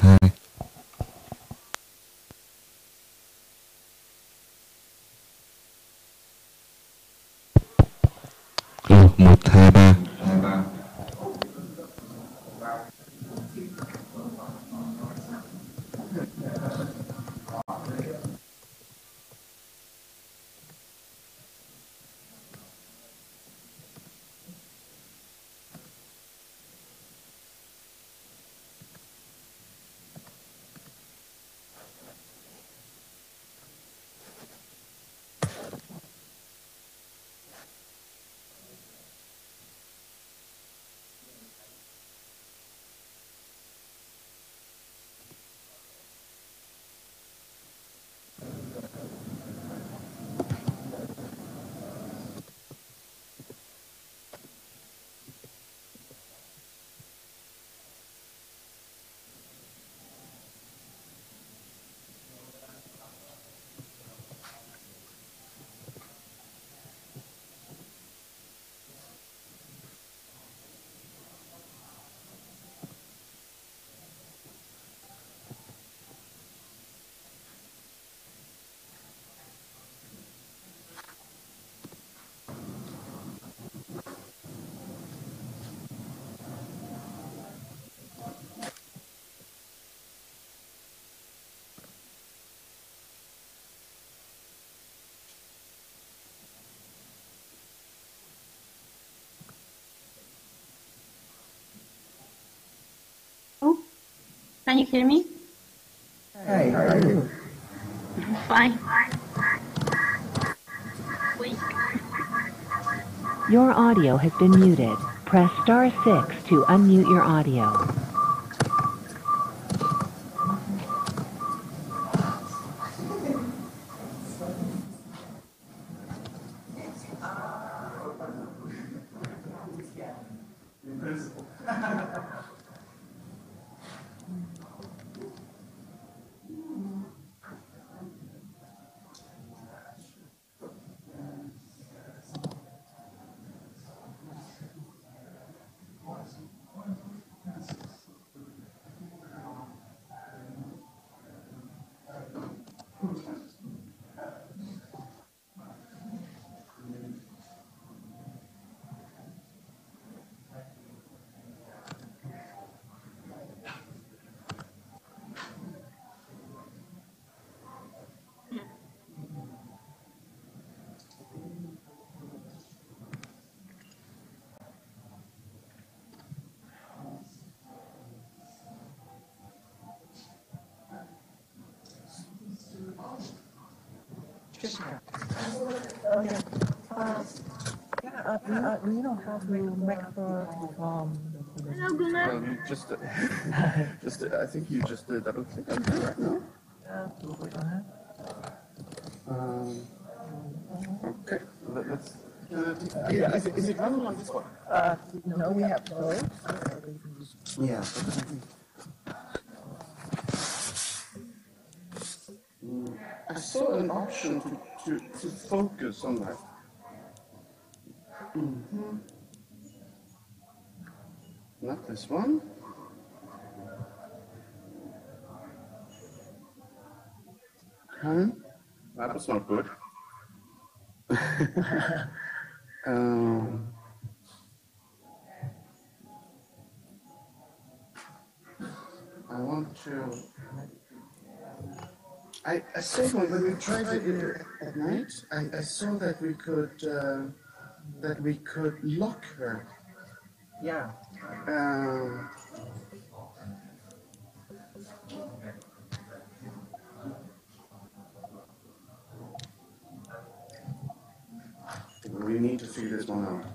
2. Alo, 1, 2, 3. Can you hear me? Hi, how are you? Fine. Wait. Your audio has been muted. Press *6 to unmute your audio. You know how to make her Hello, Gunnar. I think you just double click on it right now. Okay, let's. Yeah, is it running on this one? no, we have both. Yeah. I saw an option to focus on that. Not this one. That was not good. I want to. I saw when we tried it at night. I saw that we could lock her. Yeah. We need to figure this one out.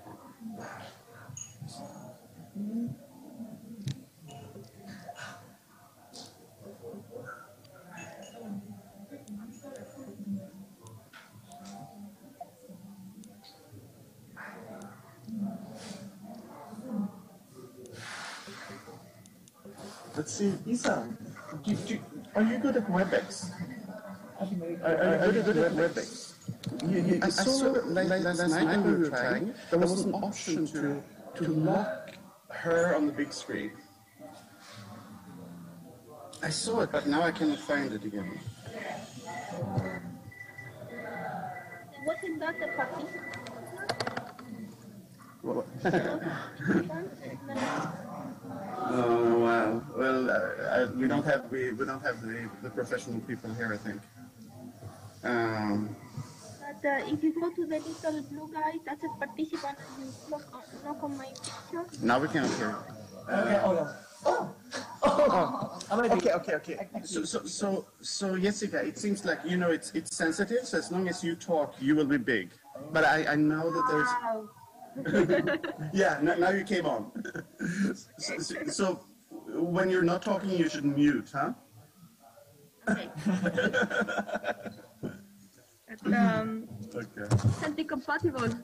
Let's see, Isa, are you good at WebEx? Are you good at WebEx? I saw last night when we were trying, there was an option to lock her on the big screen. I saw it, but now I cannot find it again. Wasn't that the participant? What? No. Oh wow. Well, we don't have the professional people here, I think. But if you go to the little blue guy, that's a participant, and you knock on my picture. Now we cannot hear. Okay, hold on. Okay. So Jessica, it seems like it's sensitive. So as long as you talk, you will be big. But I know that there's. Wow. Yeah, now you came on. So when you're not talking, you should mute, huh? Okay. But, Okay. it's anti-compatible.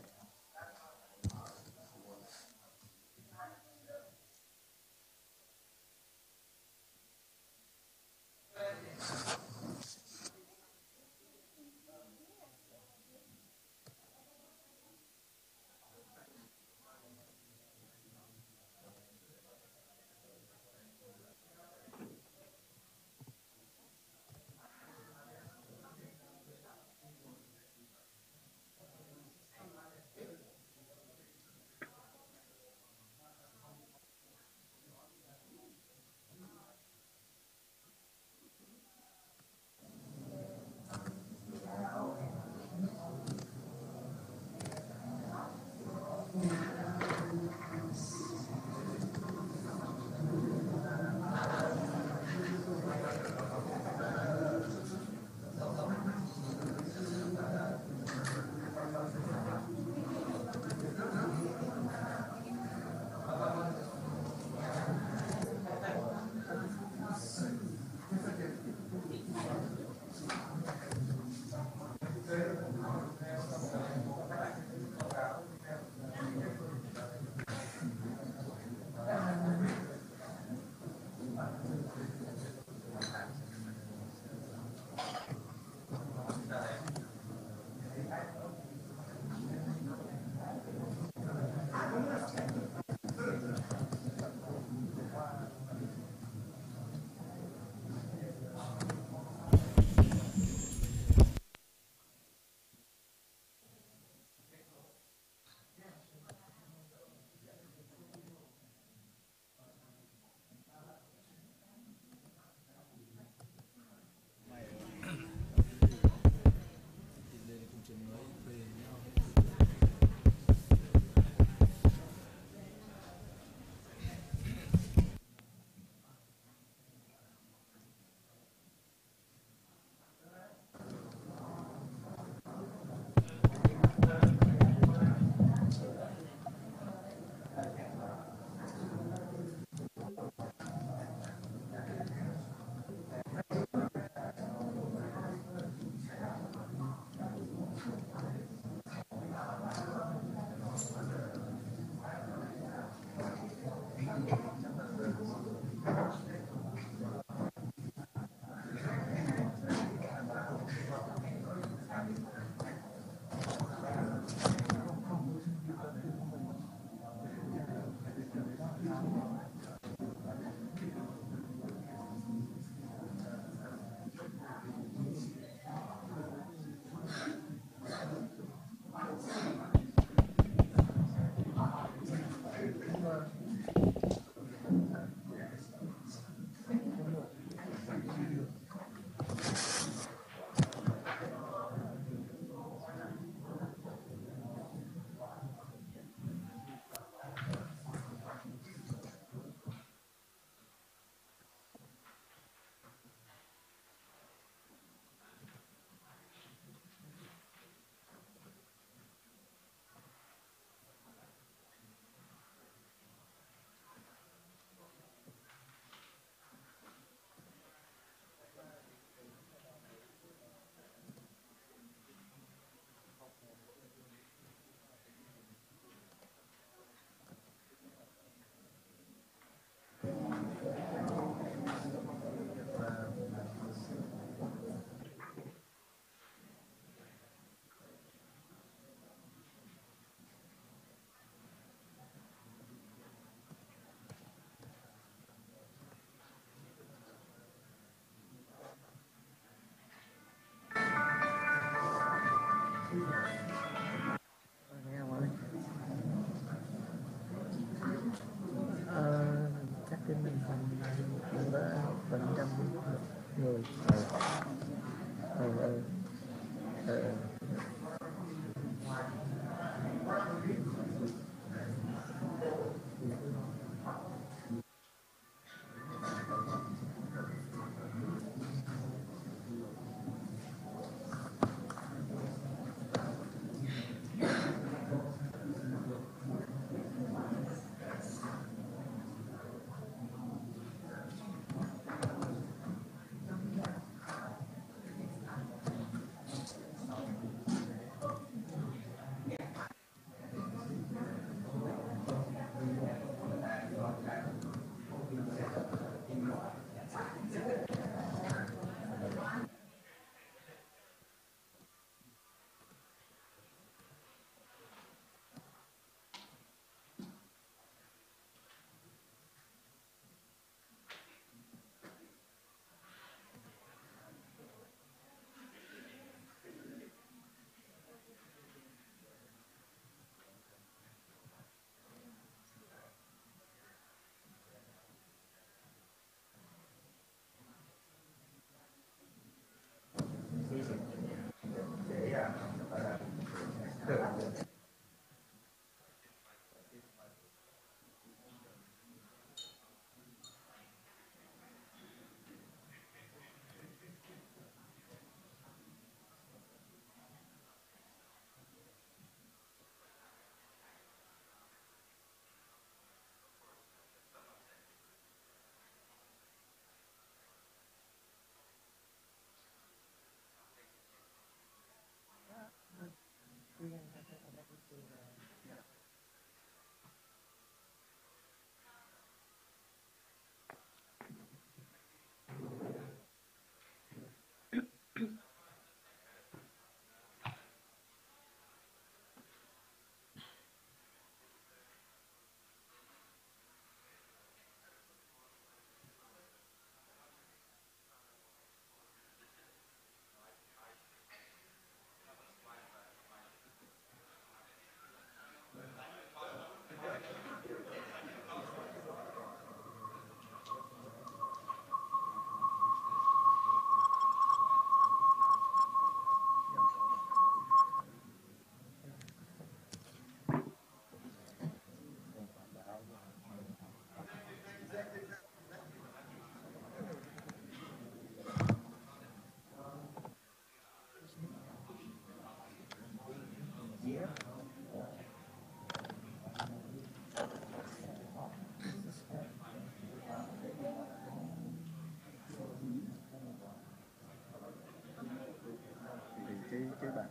cái bạn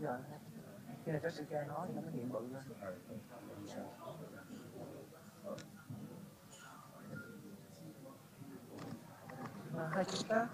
Giờ khi nào Jessica nói nó mới hiện bự lên. Hai chúng ta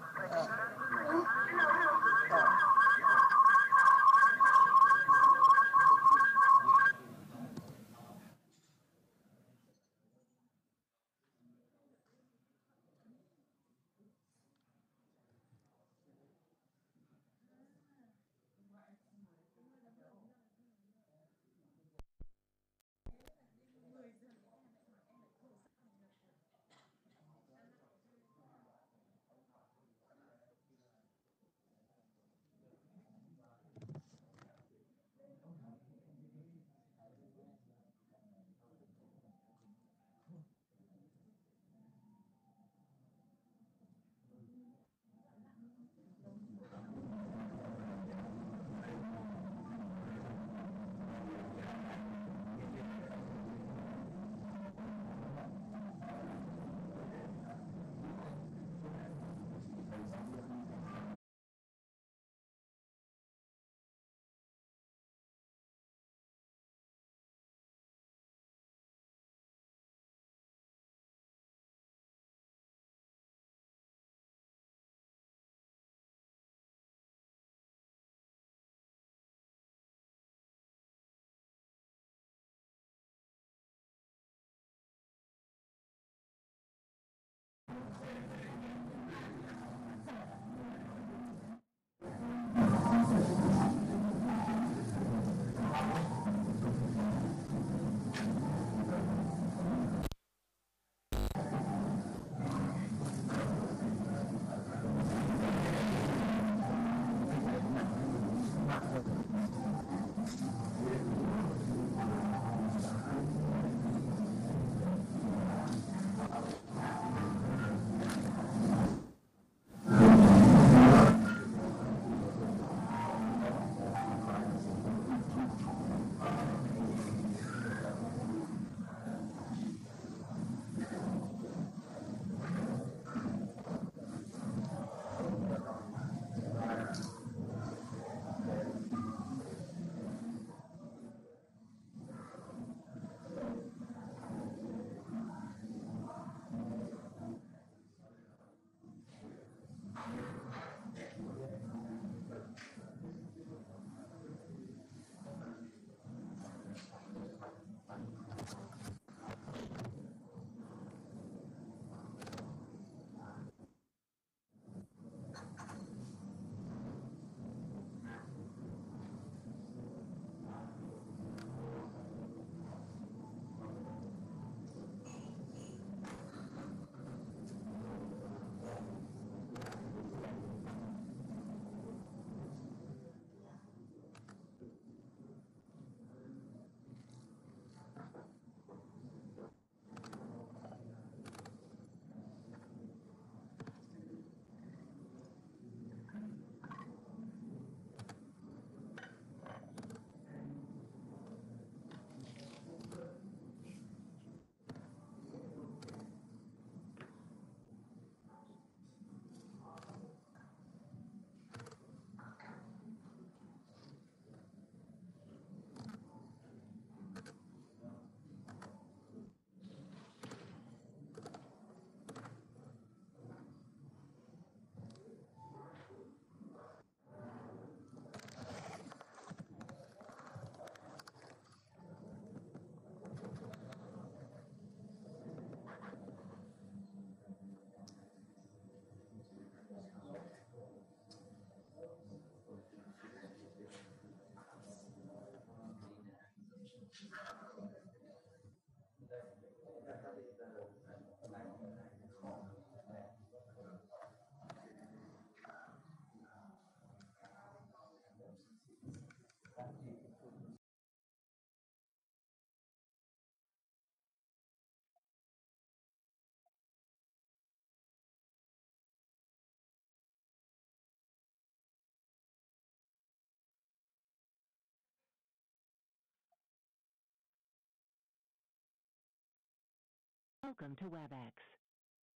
Welcome to WebEx.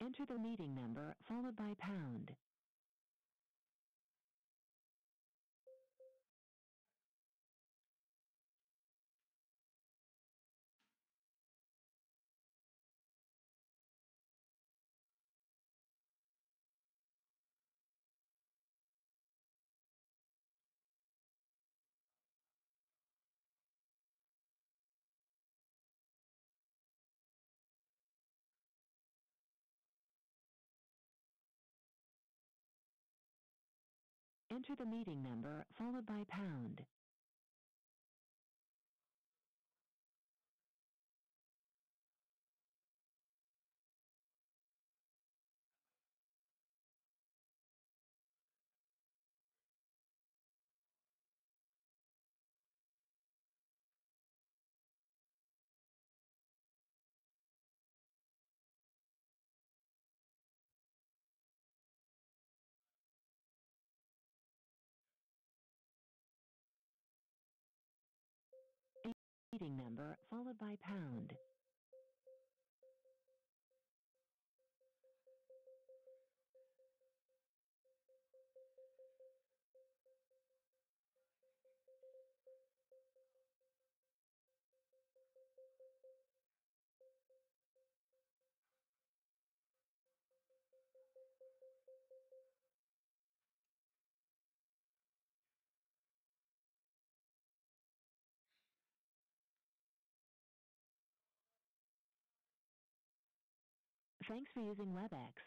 Enter the meeting number followed by pound. Enter the meeting number followed by pound. Meeting number followed by pound. Thanks for using WebEx.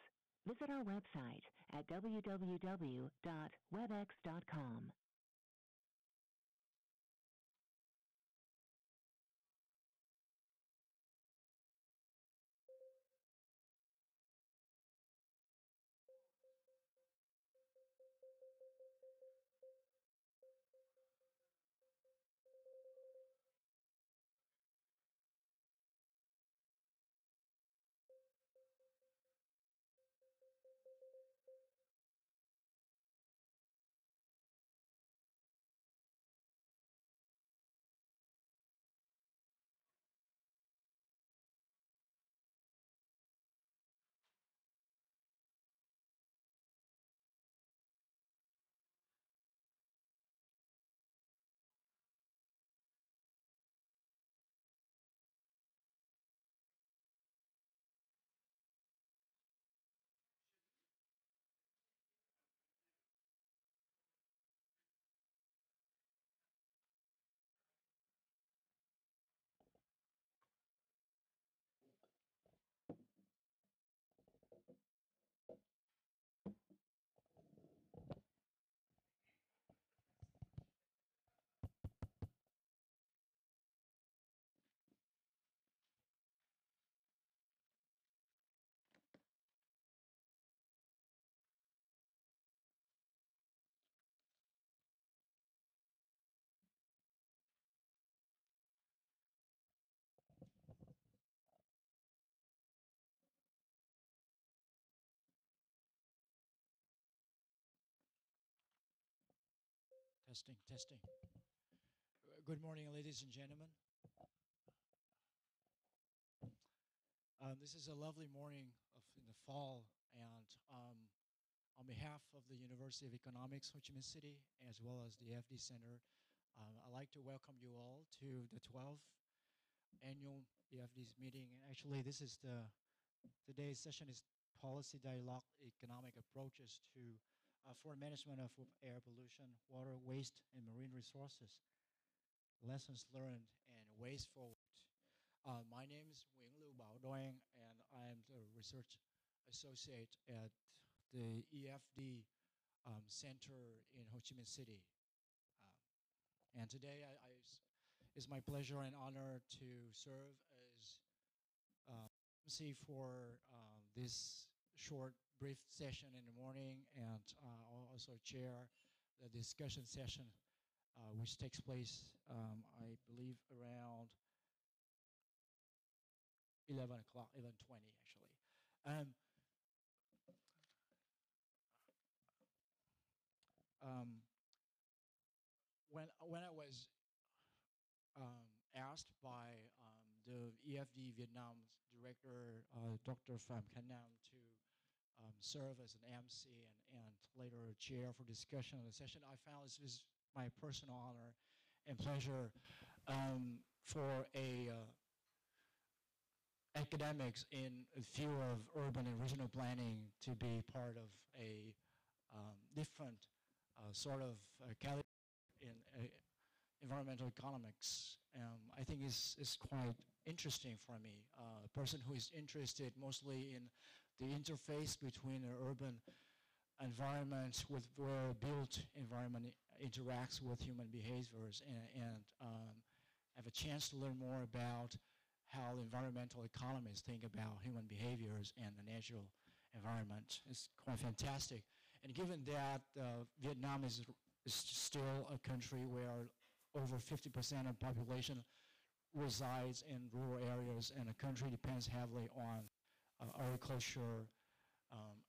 Visit our website at www.webex.com. Testing, testing. Good morning, ladies and gentlemen. This is a lovely morning in the fall, and on behalf of the University of Economics, Ho Chi Minh City, as well as the EfD Center, I'd like to welcome you all to the 12th annual EfD meeting. And actually, this is today's session is Policy Dialogue Economic Approaches to for Management of Air Pollution, Water Waste, and Marine Resources. Lessons learned and ways forward. My name is Nguyen Lưu Bảo Doan, and I am the research associate at the EfD Center in Ho Chi Minh City. And today it's my pleasure and honor to serve as MC for this short, brief session in the morning, and I'll also chair the discussion session which takes place, I believe, around 11 o'clock, 11:20 actually. When I was asked by the EfD-Vietnam director, Dr. Pham Khan Nam, to serve as an MC and later chair for discussion of the session. I found this is my personal honor and pleasure for a academics in the field of urban and regional planning to be part of a different sort of category in environmental economics. I think it's quite interesting for me. A person who is interested mostly in the interface between an urban environment with where built environment interacts with human behaviors and have a chance to learn more about how environmental economists think about human behaviors and the natural environment. It's quite fantastic. And given that Vietnam is still a country where over 50% of population resides in rural areas, and the country depends heavily on agriculture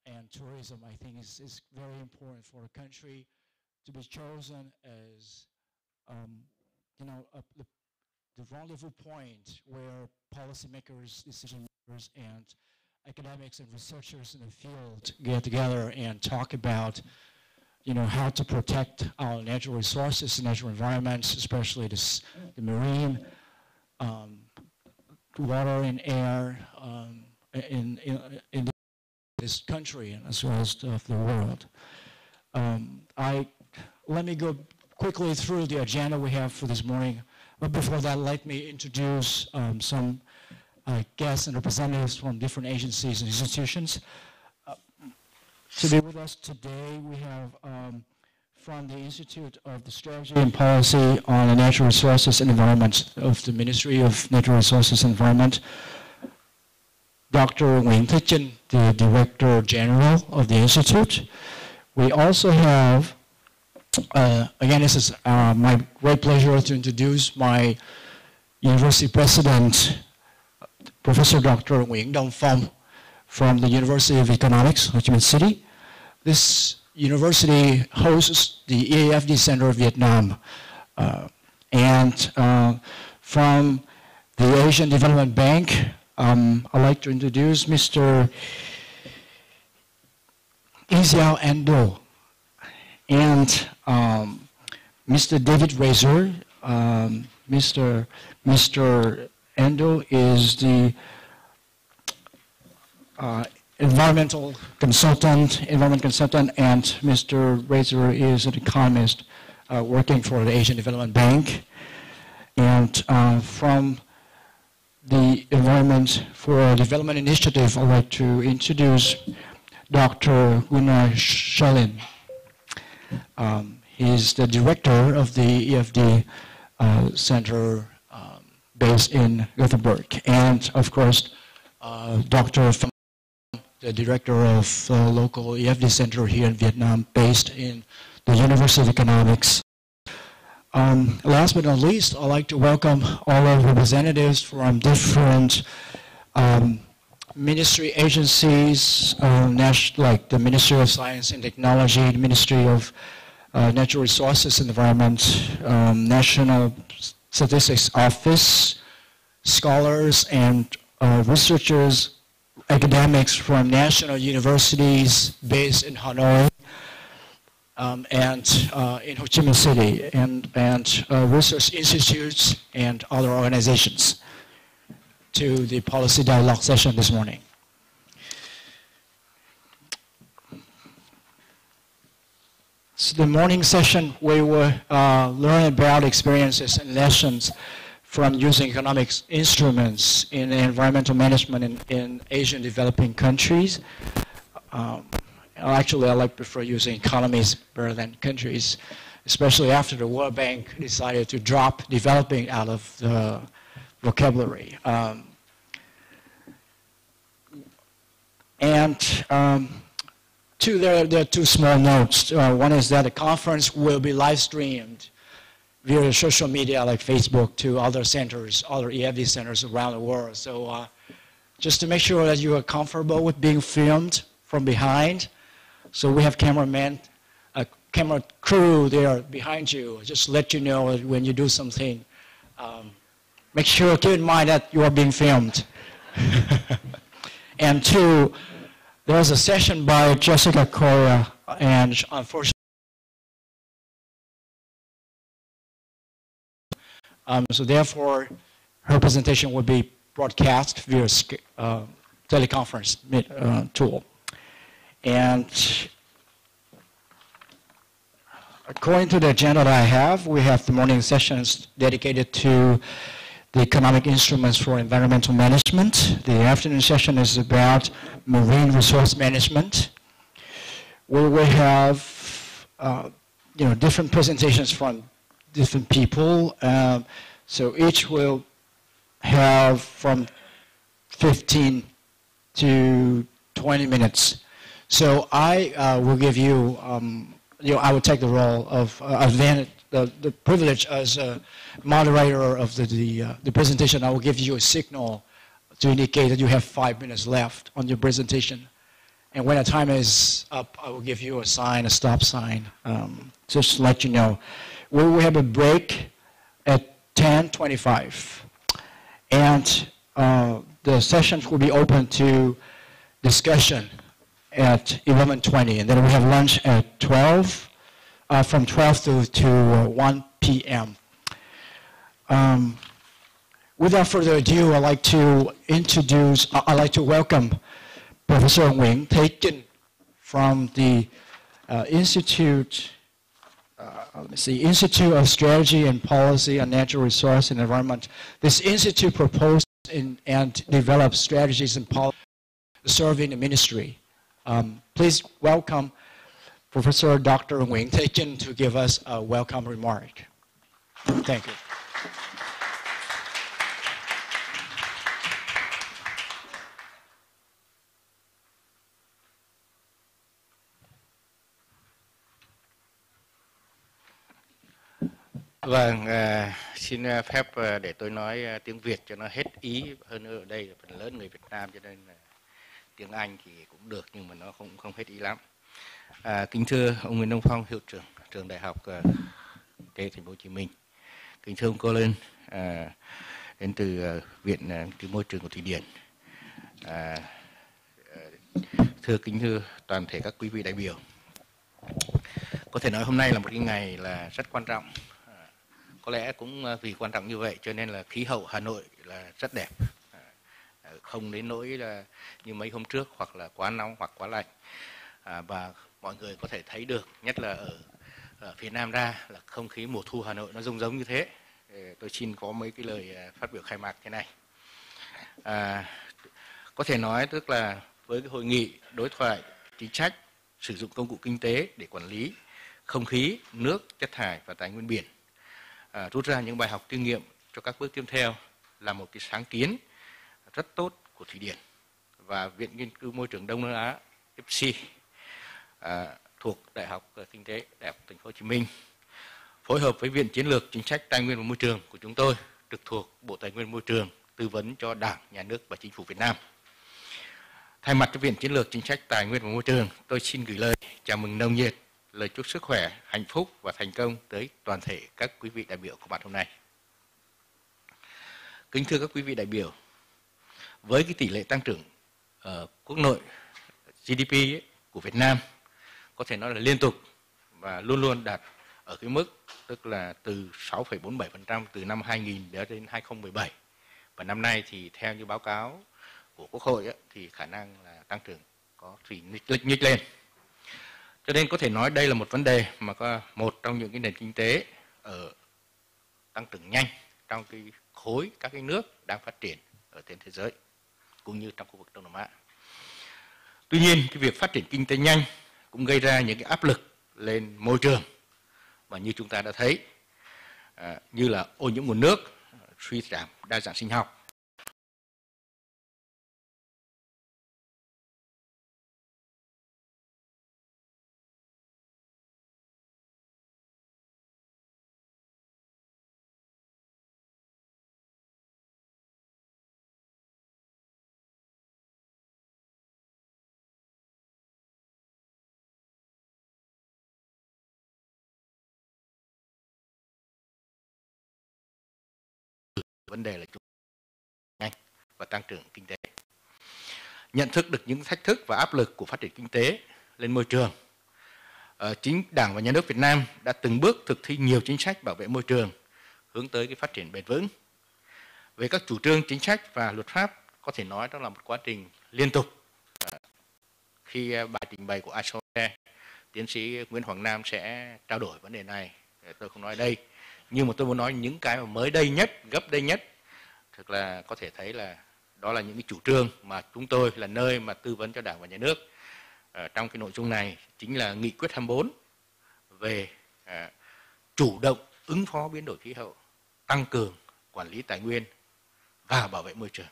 and tourism, I think is very important for a country to be chosen as the rendezvous point where policymakers, decision makers, and academics and researchers in the field get together and talk about how to protect our natural resources, natural environments, especially the marine, water and air in this country and as well as of the world. Let me go quickly through the agenda we have for this morning. But before that, let me introduce some guests and representatives from different agencies and institutions. To be with us today, we have from the Institute of the Strategy and Policy on the Natural Resources and Environment of the Ministry of Natural Resources and Environment, Dr. Nguyễn Thế Trinh, the Director General of the Institute. We also have, again, this is my great pleasure to introduce my University President, Professor Dr. Nguyễn Đông Phong from the University of Economics, Ho Chi Minh City. This university hosts the EfD Center of Vietnam. And from the Asian Development Bank, I'd like to introduce Mr. Iziao Endo and Mr. David Razor. Mr. Endo is the environment consultant, and Mr. Razor is an economist working for the Asian Development Bank. And from the Environment for Development Initiative, I'd like to introduce Dr. Gunnar Schalin. He's the director of the EfD Center based in Gothenburg. And of course, Dr. Pham, the director of the local EfD Center here in Vietnam, based in the University of Economics. Last but not least, I'd like to welcome all our representatives from different ministry agencies, like the Ministry of Science and Technology, the Ministry of Natural Resources and Environment, National Statistics Office, scholars and researchers, academics from national universities based in Hanoi and in Ho Chi Minh City, and research institutes and other organizations to the policy dialogue session this morning. So the morning session, we will learn about experiences and lessons from using economic instruments in environmental management in Asian developing countries. Actually, I prefer using economies better than countries, especially after the World Bank decided to drop developing out of the vocabulary. There are two small notes. One is that the conference will be live streamed via social media like Facebook to other centers, other EfD centers around the world. So just to make sure that you are comfortable with being filmed from behind. So we have cameramen, a camera crew there behind you, just let you know when you do something make sure, keep in mind that you are being filmed. And two, there's a session by Jessica Cora, and unfortunately, so therefore, her presentation will be broadcast via teleconference tool. And according to the agenda that I have, we have the morning sessions dedicated to the economic instruments for environmental management. The afternoon session is about marine resource management. We will have different presentations from different people. So each will have from 15 to 20 minutes. So I will give you, I will take the role of the privilege as a moderator of the presentation. I will give you a signal to indicate that you have 5 minutes left on your presentation. And when the time is up, I will give you a sign, a stop sign, just to let you know. We will have a break at 10:25. And the sessions will be open to discussion at 11:20. And then we have lunch at 12, from 12 to 1 p.m. Without further ado, I'd like to welcome Professor Nguyễn Thế Chinh from the Institute of Strategy and Policy on Natural Resource and Environment. This institute proposed and developed strategies and policies serving the ministry. Please welcome Professor Dr. Nguyễn Thế Chinh to give us a welcome remark. Thank you. Vâng, xin phép để tôi nói tiếng Việt cho nó hết ý. Hơn nữa ở đây là phần lớn người Việt Nam cho nên tiếng Anh thì cũng được nhưng mà nó không hết ý lắm. Kính thưa ông Nguyễn Đông Phong, hiệu trưởng trường Đại học Kinh Thành phố Hồ Chí Minh. Kính thưa ông Colin, đến từ Viện từ Môi trường của Thụy Điển. Kính thưa toàn thể các quý vị đại biểu. Có thể nói hôm nay là một cái ngày là rất quan trọng. Có lẽ cũng vì quan trọng như vậy cho nên là khí hậu Hà Nội là rất đẹp, không đến nỗi là như mấy hôm trước hoặc là quá nóng hoặc quá lạnh, và mọi người có thể thấy được, nhất là ở phía Nam ra là không khí mùa thu Hà Nội nó giống như thế. Tôi xin có mấy cái lời phát biểu khai mạc thế này. Có thể nói tức là với cái hội nghị đối thoại chính sách sử dụng công cụ kinh tế để quản lý không khí, nước, chất thải và tài nguyên biển, rút ra những bài học kinh nghiệm cho các bước tiếp theo là một cái sáng kiến rất tốt của Thụy Điển và Viện Nghiên cứu Môi trường Đông Nam Á EfD thuộc Đại học Kinh tế Đại học Thành phố Hồ Chí Minh phối hợp với Viện Chiến lược Chính sách Tài nguyên và Môi trường của chúng tôi trực thuộc Bộ Tài nguyên Môi trường tư vấn cho Đảng, Nhà nước và Chính phủ Việt Nam. Thay mặt cho Viện Chiến lược Chính sách Tài nguyên và Môi trường, tôi xin gửi lời chào mừng nồng nhiệt, lời chúc sức khỏe, hạnh phúc và thành công tới toàn thể các quý vị đại biểu của bạn hôm nay. Kính thưa các quý vị đại biểu, với cái tỷ lệ tăng trưởng quốc nội GDP của Việt Nam có thể nói là liên tục và luôn luôn đạt ở cái mức tức là từ 6,47% từ năm 2000 đến 2017, và năm nay thì theo như báo cáo của Quốc hội thì khả năng là tăng trưởng có thủy nhích lên. Cho nên có thể nói đây là một vấn đề mà có một trong những cái nền kinh tế ở tăng trưởng nhanh trong cái khối các cái nước đang phát triển ở trên thế giới cũng như trong khu vực Đông Nam Á. Tuy nhiên cái việc phát triển kinh tế nhanh cũng gây ra những cái áp lực lên môi trường, và như chúng ta đã thấy như là ô nhiễm nguồn nước, suy giảm đa dạng sinh học, vấn đề là nhanh và tăng trưởng kinh tế. Nhận thức được những thách thức và áp lực của phát triển kinh tế lên môi trường, chính Đảng và Nhà nước Việt Nam đã từng bước thực thi nhiều chính sách bảo vệ môi trường hướng tới cái phát triển bền vững. Về các chủ trương, chính sách và luật pháp, có thể nói đó là một quá trình liên tục. Khi bài trình bày của ASOE, tiến sĩ Nguyễn Hoàng Nam sẽ trao đổi vấn đề này, tôi không nói đây. Nhưng mà tôi muốn nói những cái mà mới đây nhất, gấp đây nhất, thực là có thể thấy là đó là những cái chủ trương mà chúng tôi là nơi mà tư vấn cho Đảng và Nhà nước. Trong cái nội dung này chính là nghị quyết 24 về chủ động ứng phó biến đổi khí hậu, tăng cường quản lý tài nguyên và bảo vệ môi trường.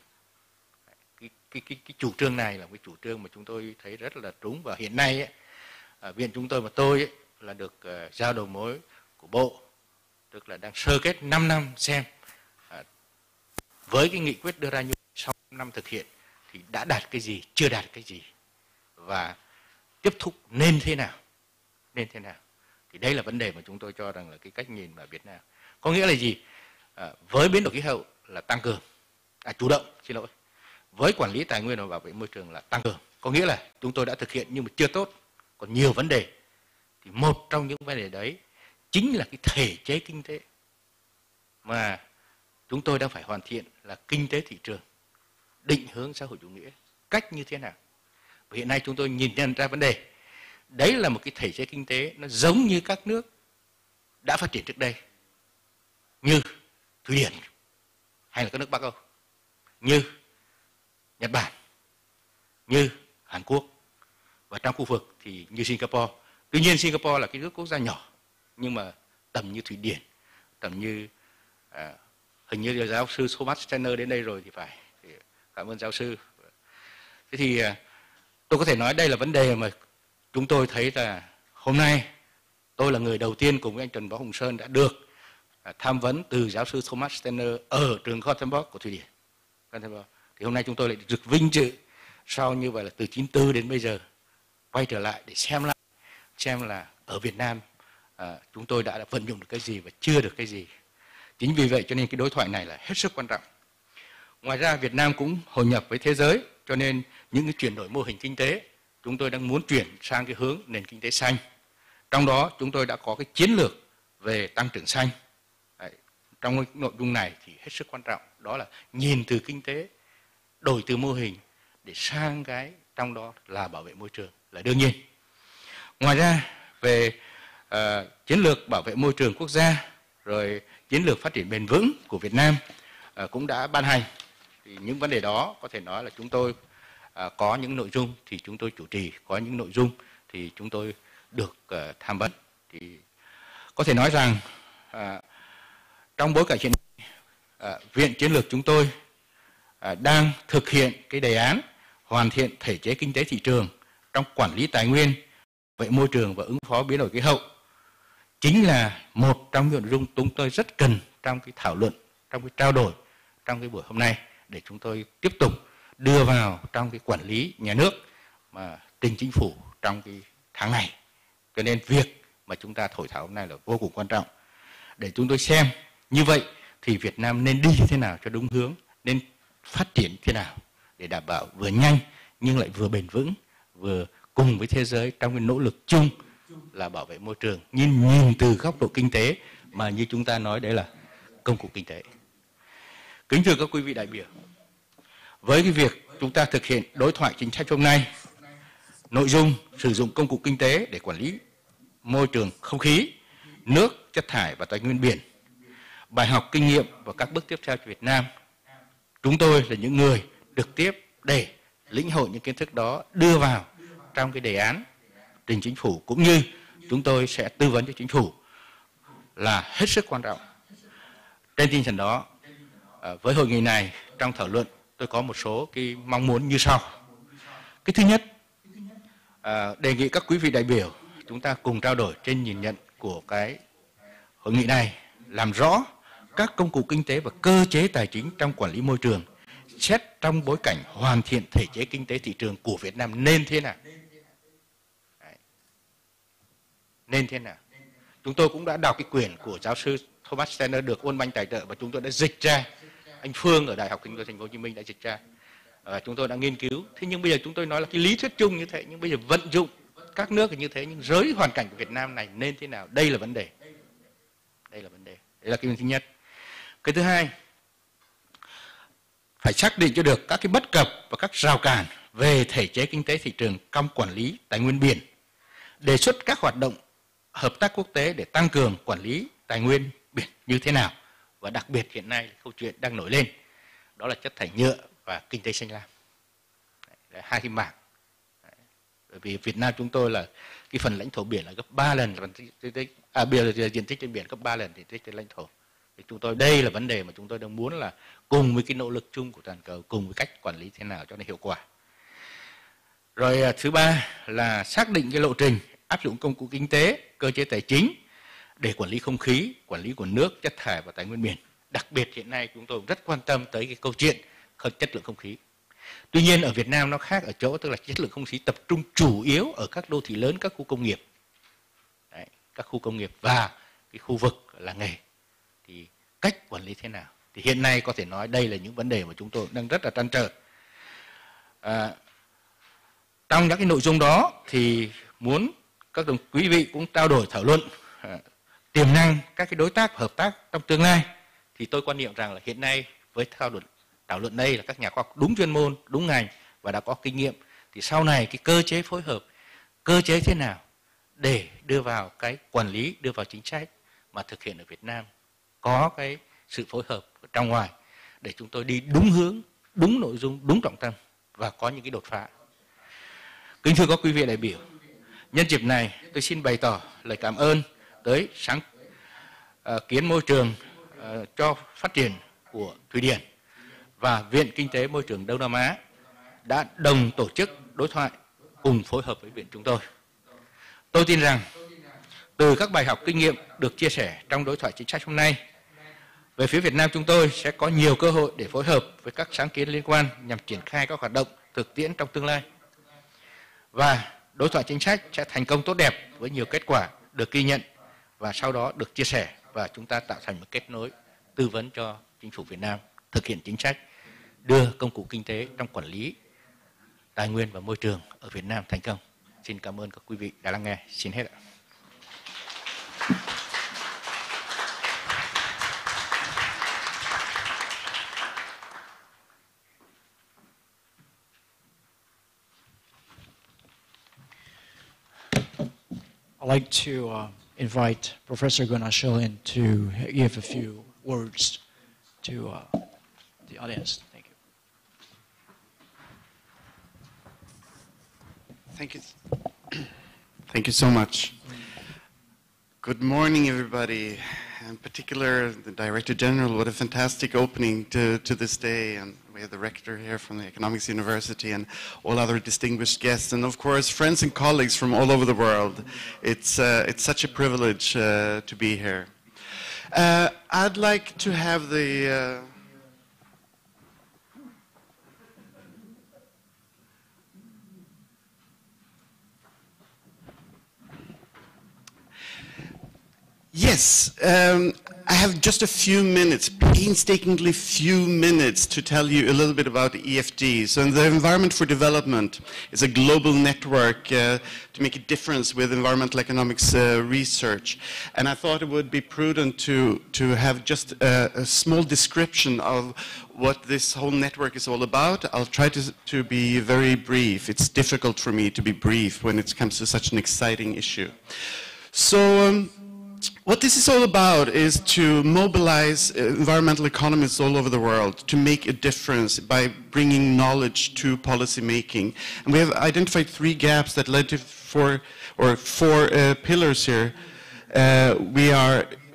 Cái chủ trương này là cái chủ trương mà chúng tôi thấy rất là trúng, và hiện nay viện chúng tôi và tôi là được giao đầu mối của Bộ, tức là đang sơ kết 5 năm xem với cái nghị quyết đưa ra như sau 5 năm thực hiện thì đã đạt cái gì, chưa đạt cái gì, và tiếp tục nên thế nào. Thì đây là vấn đề mà chúng tôi cho rằng là cái cách nhìn mà Việt Nam. Có nghĩa là gì? Với biến đổi khí hậu là tăng cường, chủ động, với quản lý tài nguyên và bảo vệ môi trường là tăng cường. Có nghĩa là chúng tôi đã thực hiện nhưng mà chưa tốt, còn nhiều vấn đề. Thì một trong những vấn đề đấy chính là cái thể chế kinh tế mà chúng tôi đang phải hoàn thiện, là kinh tế thị trường, định hướng xã hội chủ nghĩa, cách như thế nào. Và hiện nay chúng tôi nhìn nhận ra vấn đề, đấy là một cái thể chế kinh tế nó giống như các nước đã phát triển trước đây, như Thụy Điển hay là các nước Bắc Âu, như Nhật Bản, như Hàn Quốc, và trong khu vực thì như Singapore. Tuy nhiên Singapore là cái nước quốc gia nhỏ, nhưng mà tầm như Thụy Điển, tầm như hình như là giáo sư Thomas Steiner đến đây rồi thì phải. Thì cảm ơn giáo sư. Thế thì tôi có thể nói đây là vấn đề mà chúng tôi thấy là hôm nay tôi là người đầu tiên cùng với anh Trần Võ Hùng Sơn đã được tham vấn từ giáo sư Thomas Steiner ở trường Gothenburg của Thụy Điển. Thì hôm nay chúng tôi lại được vinh dự sau như vậy là từ 94 đến bây giờ quay trở lại để xem là ở Việt Nam chúng tôi đã vận dụng được cái gì và chưa được cái gì. Chính vì vậy cho nên cái đối thoại này là hết sức quan trọng. Ngoài ra Việt Nam cũng hội nhập với thế giới, cho nên những cái chuyển đổi mô hình kinh tế chúng tôi đang muốn chuyển sang cái hướng nền kinh tế xanh. Trong đó chúng tôi đã có cái chiến lược về tăng trưởng xanh. Trong cái nội dung này thì hết sức quan trọng, đó là nhìn từ kinh tế, đổi từ mô hình để sang cái trong đó là bảo vệ môi trường là đương nhiên. Ngoài ra về chiến lược bảo vệ môi trường quốc gia, rồi chiến lược phát triển bền vững của Việt Nam cũng đã ban hành. Thì những vấn đề đó có thể nói là chúng tôi có những nội dung thì chúng tôi chủ trì, có những nội dung thì chúng tôi được tham vấn. Thì có thể nói rằng trong bối cảnh hiện nay, Viện Chiến lược chúng tôi đang thực hiện cái đề án hoàn thiện thể chế kinh tế thị trường trong quản lý tài nguyên, bảo vệ môi trường và ứng phó biến đổi khí hậu. Chính là một trong những nội dung chúng tôi rất cần trong cái thảo luận, trong cái trao đổi trong cái buổi hôm nay, để chúng tôi tiếp tục đưa vào trong cái quản lý nhà nước mà trình chính phủ trong cái tháng này. Cho nên việc mà chúng ta thổi thảo hôm nay là vô cùng quan trọng, để chúng tôi xem như vậy thì Việt Nam nên đi thế nào cho đúng hướng, nên phát triển thế nào để đảm bảo vừa nhanh nhưng lại vừa bền vững, vừa cùng với thế giới trong cái nỗ lực chung là bảo vệ môi trường, nhìn từ góc độ kinh tế mà như chúng ta nói đấy là công cụ kinh tế. Kính thưa các quý vị đại biểu, với cái việc chúng ta thực hiện đối thoại chính sách hôm nay, nội dung sử dụng công cụ kinh tế để quản lý môi trường không khí, nước, chất thải và tài nguyên biển, bài học kinh nghiệm và các bước tiếp theo cho Việt Nam, chúng tôi là những người trực tiếp để lĩnh hội những kiến thức đó đưa vào trong cái đề án trình chính phủ, cũng như chúng tôi sẽ tư vấn cho chính phủ là hết sức quan trọng. Trên tinh thần đó, với hội nghị này trong thảo luận tôi có một số cái mong muốn như sau. Cái thứ nhất, đề nghị các quý vị đại biểu chúng ta cùng trao đổi trên nhìn nhận của cái hội nghị này, làm rõ các công cụ kinh tế và cơ chế tài chính trong quản lý môi trường, xét trong bối cảnh hoàn thiện thể chế kinh tế thị trường của Việt Nam nên thế nào. Nên thế nào. Chúng tôi cũng đã đọc cái quyển của giáo sư Thomas Steiner được World Bank tài trợ và chúng tôi đã dịch ra anh Phương ở Đại học Kinh tế Thành phố Hồ Chí Minh đã dịch ra. Chúng tôi đã nghiên cứu. Thế nhưng bây giờ chúng tôi nói là cái lý thuyết chung như thế, nhưng bây giờ vận dụng các nước như thế, nhưng với hoàn cảnh của Việt Nam này nên thế nào? Đây là vấn đề. Đây là vấn đề. Đấy là cái thứ nhất. Cái thứ hai, phải xác định cho được các cái bất cập và các rào cản về thể chế kinh tế thị trường trong quản lý tài nguyên biển, đề xuất các hoạt động hợp tác quốc tế để tăng cường quản lý tài nguyên biển như thế nào, và đặc biệt hiện nay câu chuyện đang nổi lên đó là chất thải nhựa và kinh tế xanh lam. Đấy, hai cái mảng. Bởi vì Việt Nam chúng tôi là cái phần lãnh thổ biển là gấp 3 lần diện tích trên biển gấp 3 lần diện tích trên lãnh thổ. Thì chúng tôi đây là vấn đề mà chúng tôi đang muốn là cùng với cái nỗ lực chung của toàn cầu, cùng với cách quản lý thế nào cho nó hiệu quả. Rồi thứ ba là xác định cái lộ trình áp dụng công cụ kinh tế, cơ chế tài chính để quản lý không khí, quản lý nguồn nước, chất thải và tài nguyên biển. Đặc biệt hiện nay chúng tôi rất quan tâm tới cái câu chuyện chất lượng không khí. Tuy nhiên ở Việt Nam nó khác ở chỗ, tức là chất lượng không khí tập trung chủ yếu ở các đô thị lớn, các khu công nghiệp. Đấy, các khu công nghiệp và cái khu vực làng nghề. Thì cách quản lý thế nào? Thì hiện nay có thể nói đây là những vấn đề mà chúng tôi đang rất là trăn trở. Trong những cái nội dung đó thì muốn các quý vị cũng trao đổi thảo luận tiềm năng các cái đối tác hợp tác trong tương lai. Thì tôi quan niệm rằng là hiện nay với thảo luận đây là các nhà khoa học đúng chuyên môn, đúng ngành và đã có kinh nghiệm, thì sau này cái cơ chế phối hợp, cơ chế thế nào để đưa vào cái quản lý, đưa vào chính sách mà thực hiện ở Việt Nam có cái sự phối hợp ở trong ngoài để chúng tôi đi đúng hướng, đúng nội dung, đúng trọng tâm và có những cái đột phá. Kính thưa các quý vị đại biểu, nhân dịp này tôi xin bày tỏ lời cảm ơn tới sáng kiến môi trường cho phát triển của Thụy Điển và Viện Kinh tế Môi trường Đông Nam Á đã đồng tổ chức đối thoại cùng phối hợp với viện chúng tôi. Tôi tin rằng từ các bài học kinh nghiệm được chia sẻ trong đối thoại chính sách hôm nay, về phía Việt Nam chúng tôi sẽ có nhiều cơ hội để phối hợp với các sáng kiến liên quan nhằm triển khai các hoạt động thực tiễn trong tương lai. Và đối thoại chính sách sẽ thành công tốt đẹp với nhiều kết quả được ghi nhận và sau đó được chia sẻ, và chúng ta tạo thành một kết nối tư vấn cho chính phủ Việt Nam thực hiện chính sách đưa công cụ kinh tế trong quản lý tài nguyên và môi trường ở Việt Nam thành công. Xin cảm ơn các quý vị đã lắng nghe. Xin hết ạ. I'd like to invite Professor Gunnar Schilling to give a few words to the audience. Thank you. Thank you. Thank you so much. Good morning, everybody. In particular, the Director General, what a fantastic opening to this day. And we have the Rector here from the Economics University and all other distinguished guests. And of course, friends and colleagues from all over the world. It's such a privilege to be here. I'd like to have the... Yes, I have just a few minutes, painstakingly few minutes, to tell you a little bit about the EFD. So the Environment for Development is a global network to make a difference with environmental economics research. And I thought it would be prudent to have just a small description of what this whole network is all about. I'll try to be very brief. It's difficult for me to be brief when it comes to such an exciting issue. So, what this is all about is to mobilize environmental economists all over the world to make a difference by bringing knowledge to policy making. And we have identified 3 gaps that led to 4 pillars here.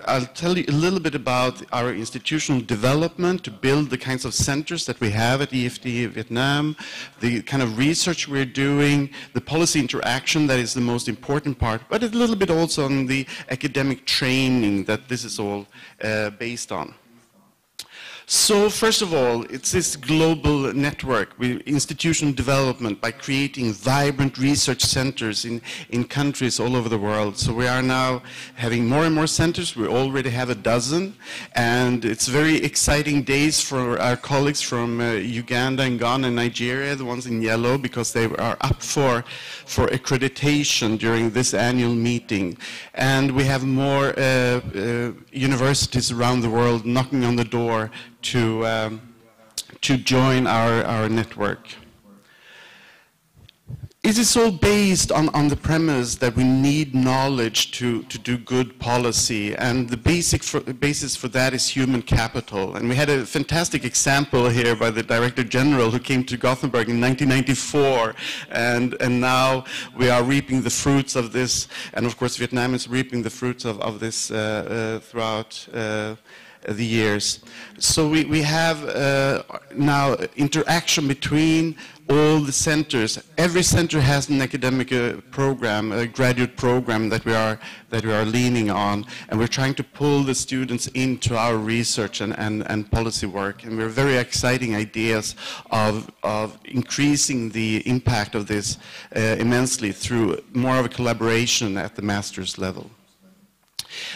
I'll tell you a little bit about our institutional development to build the kinds of centers that we have at EfD-Vietnam, the kind of research we're doing, the policy interaction that is the most important part, but a little bit also on the academic training that this is all based on. So first of all, it's this global network with institutional development by creating vibrant research centers in countries all over the world. So we are now having more and more centers. We already have a dozen, and it's very exciting days for our colleagues from Uganda and Ghana and Nigeria, the ones in yellow, because they are up for accreditation during this annual meeting. And we have more universities around the world knocking on the door to join our network. It is all based on the premise that we need knowledge to do good policy, and the basis for that is human capital. And we had a fantastic example here by the Director General who came to Gothenburg in 1994, and now we are reaping the fruits of this, and of course Vietnam is reaping the fruits of this throughout the years. So we have now interaction between all the centers. Every center has an academic program, a graduate program that we are leaning on, and we're trying to pull the students into our research and policy work. And we're very exciting ideas of increasing the impact of this immensely through more of a collaboration at the master's level.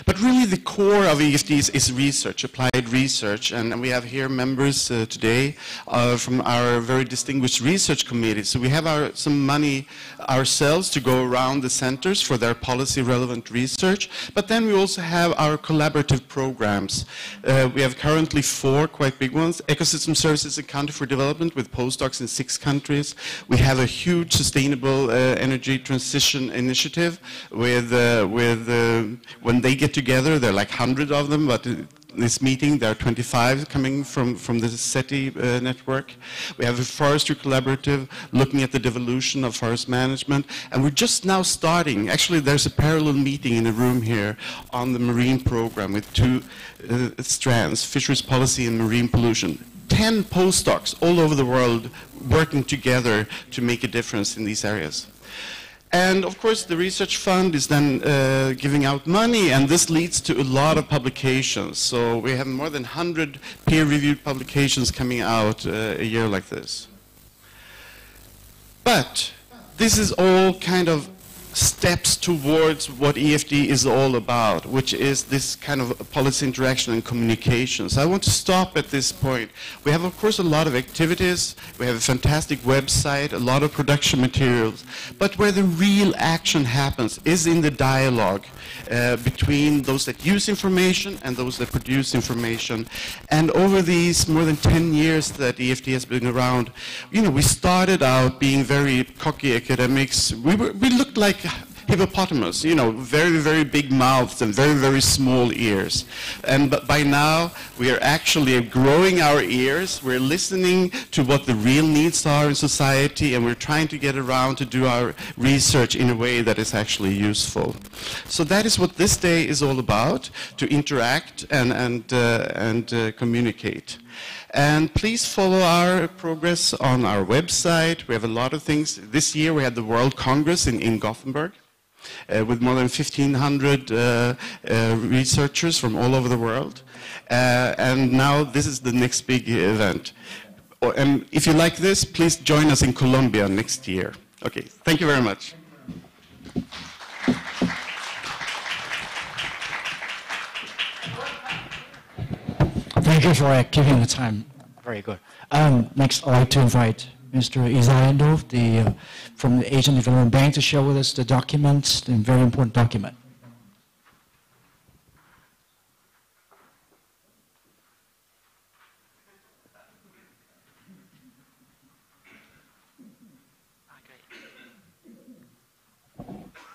But really the core of EfD is research, applied research, and we have here members today from our very distinguished research committee. So we have some money ourselves to go around the centers for their policy relevant research, but then we also have our collaborative programs. We have currently 4 quite big ones: Ecosystem Services and Country for Development with postdocs in 6 countries. We have a huge sustainable energy transition initiative with when they get together, there are like 100 of them, but in this meeting there are 25 coming from the SETI network. We have a forestry collaborative looking at the devolution of forest management, and we're just now starting. Actually, there's a parallel meeting in a room here on the marine program with 2 strands: fisheries policy and marine pollution. 10 postdocs all over the world working together to make a difference in these areas. And of course the research fund is then giving out money, and this leads to a lot of publications. So we have more than 100 peer-reviewed publications coming out a year like this. But this is all kind of steps towards what EfD is all about, which is this kind of policy interaction and communication. So I want to stop at this point. We have, of course, a lot of activities. We have a fantastic website, a lot of production materials. But where the real action happens is in the dialogue between those that use information and those that produce information. And over these more than 10 years that EfD has been around, you know, we started out being very cocky academics. We looked like hippopotamus, you know, very, very big mouths and very, very small ears. But by now, we are actually growing our ears. We're listening to what the real needs are in society, and we're trying to get around to do our research in a way that is actually useful. So that is what this day is all about, to interact and communicate. And please follow our progress on our website. We have a lot of things. This year we had the World Congress in Gothenburg with more than 1,500 researchers from all over the world. And now this is the next big event. And if you like this, please join us in Colombia next year. Okay, thank you very much. Thank you for giving the time. Very good. Next, I'd like to invite Mr. Isayendo from the Asian Development Bank to share with us the document, the very important document.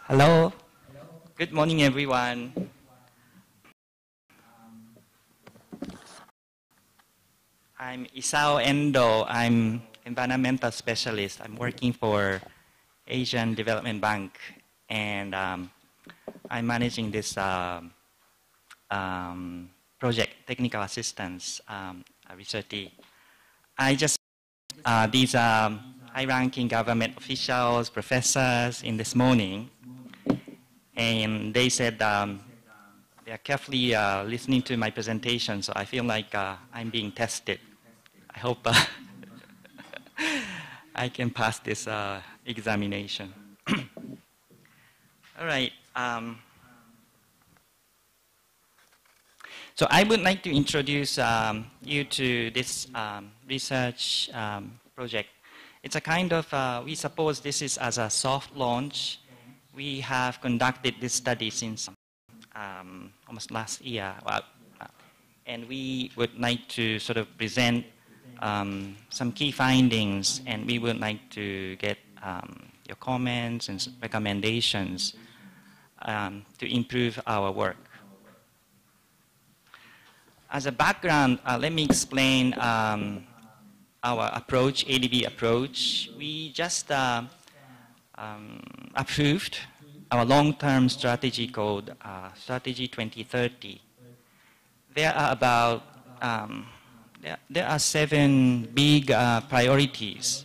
Hello. Good morning, everyone. I'm Isao Endo. I'm environmental specialist. I'm working for Asian Development Bank, and I'm managing this project, technical assistance, research team. I just these high-ranking government officials, professors in this morning, and they said they are carefully listening to my presentation, so I feel like I'm being tested. I hope I can pass this examination. All right. So I would like to introduce you to this research project. It's a kind of, we suppose this is as a soft launch. We have conducted this study since almost last year. And we would like to sort of present some key findings, and we would like to get your comments and recommendations to improve our work. As a background, let me explain our approach, ADB approach. We just approved our long-term strategy called Strategy 2030. There are about there are 7 big priorities,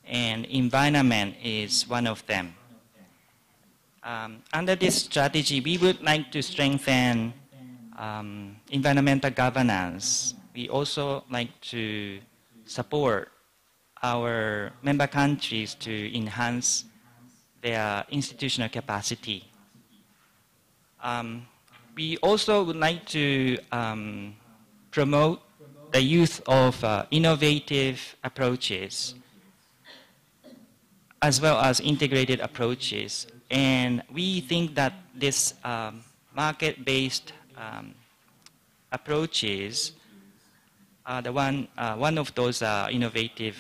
and environment is one of them. Under this strategy, we would like to strengthen environmental governance. We also like to support our member countries to enhance their institutional capacity. We also would like to promote the use of innovative approaches as well as integrated approaches. And we think that this market-based approaches are the one of those innovative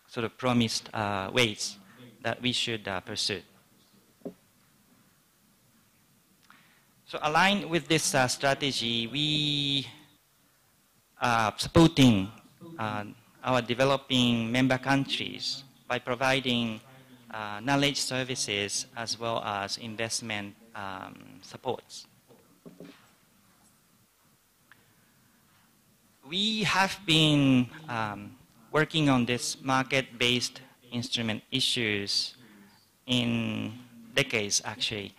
sort of promised ways that we should pursue. So aligned with this strategy, we are supporting our developing member countries by providing knowledge services as well as investment supports. We have been working on this market-based instrument issues in decades, actually.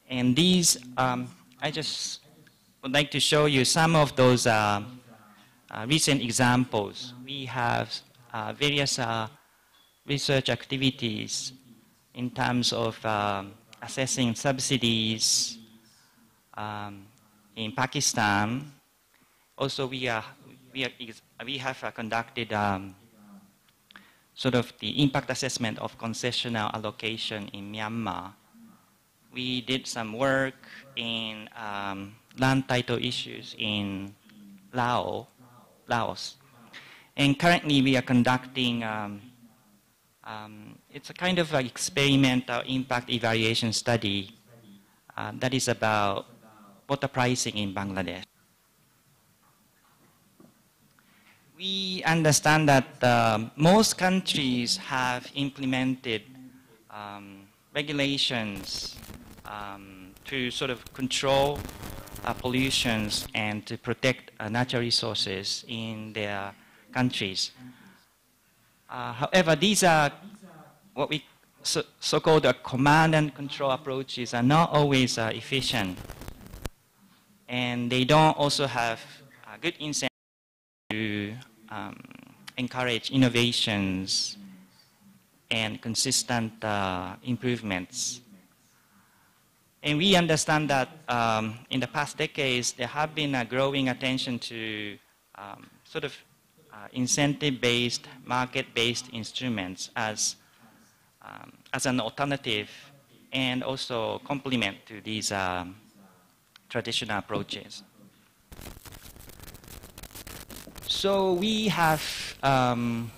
And these, I just would like to show you some of those recent examples. We have various research activities in terms of assessing subsidies in Pakistan. Also, we have conducted sort of the impact assessment of concessional allocation in Myanmar. We did some work in land title issues in Laos. And currently we are conducting, it's a kind of like experimental impact evaluation study that is about water pricing in Bangladesh. We understand that most countries have implemented regulations to sort of control pollutions and to protect natural resources in their countries. However, these are what we so-called command and control approaches are not always efficient, and they don't also have good incentive to encourage innovations and consistent improvements. And we understand that in the past decades, there have been a growing attention to sort of incentive-based, market-based instruments as an alternative and also complement to these traditional approaches. So we have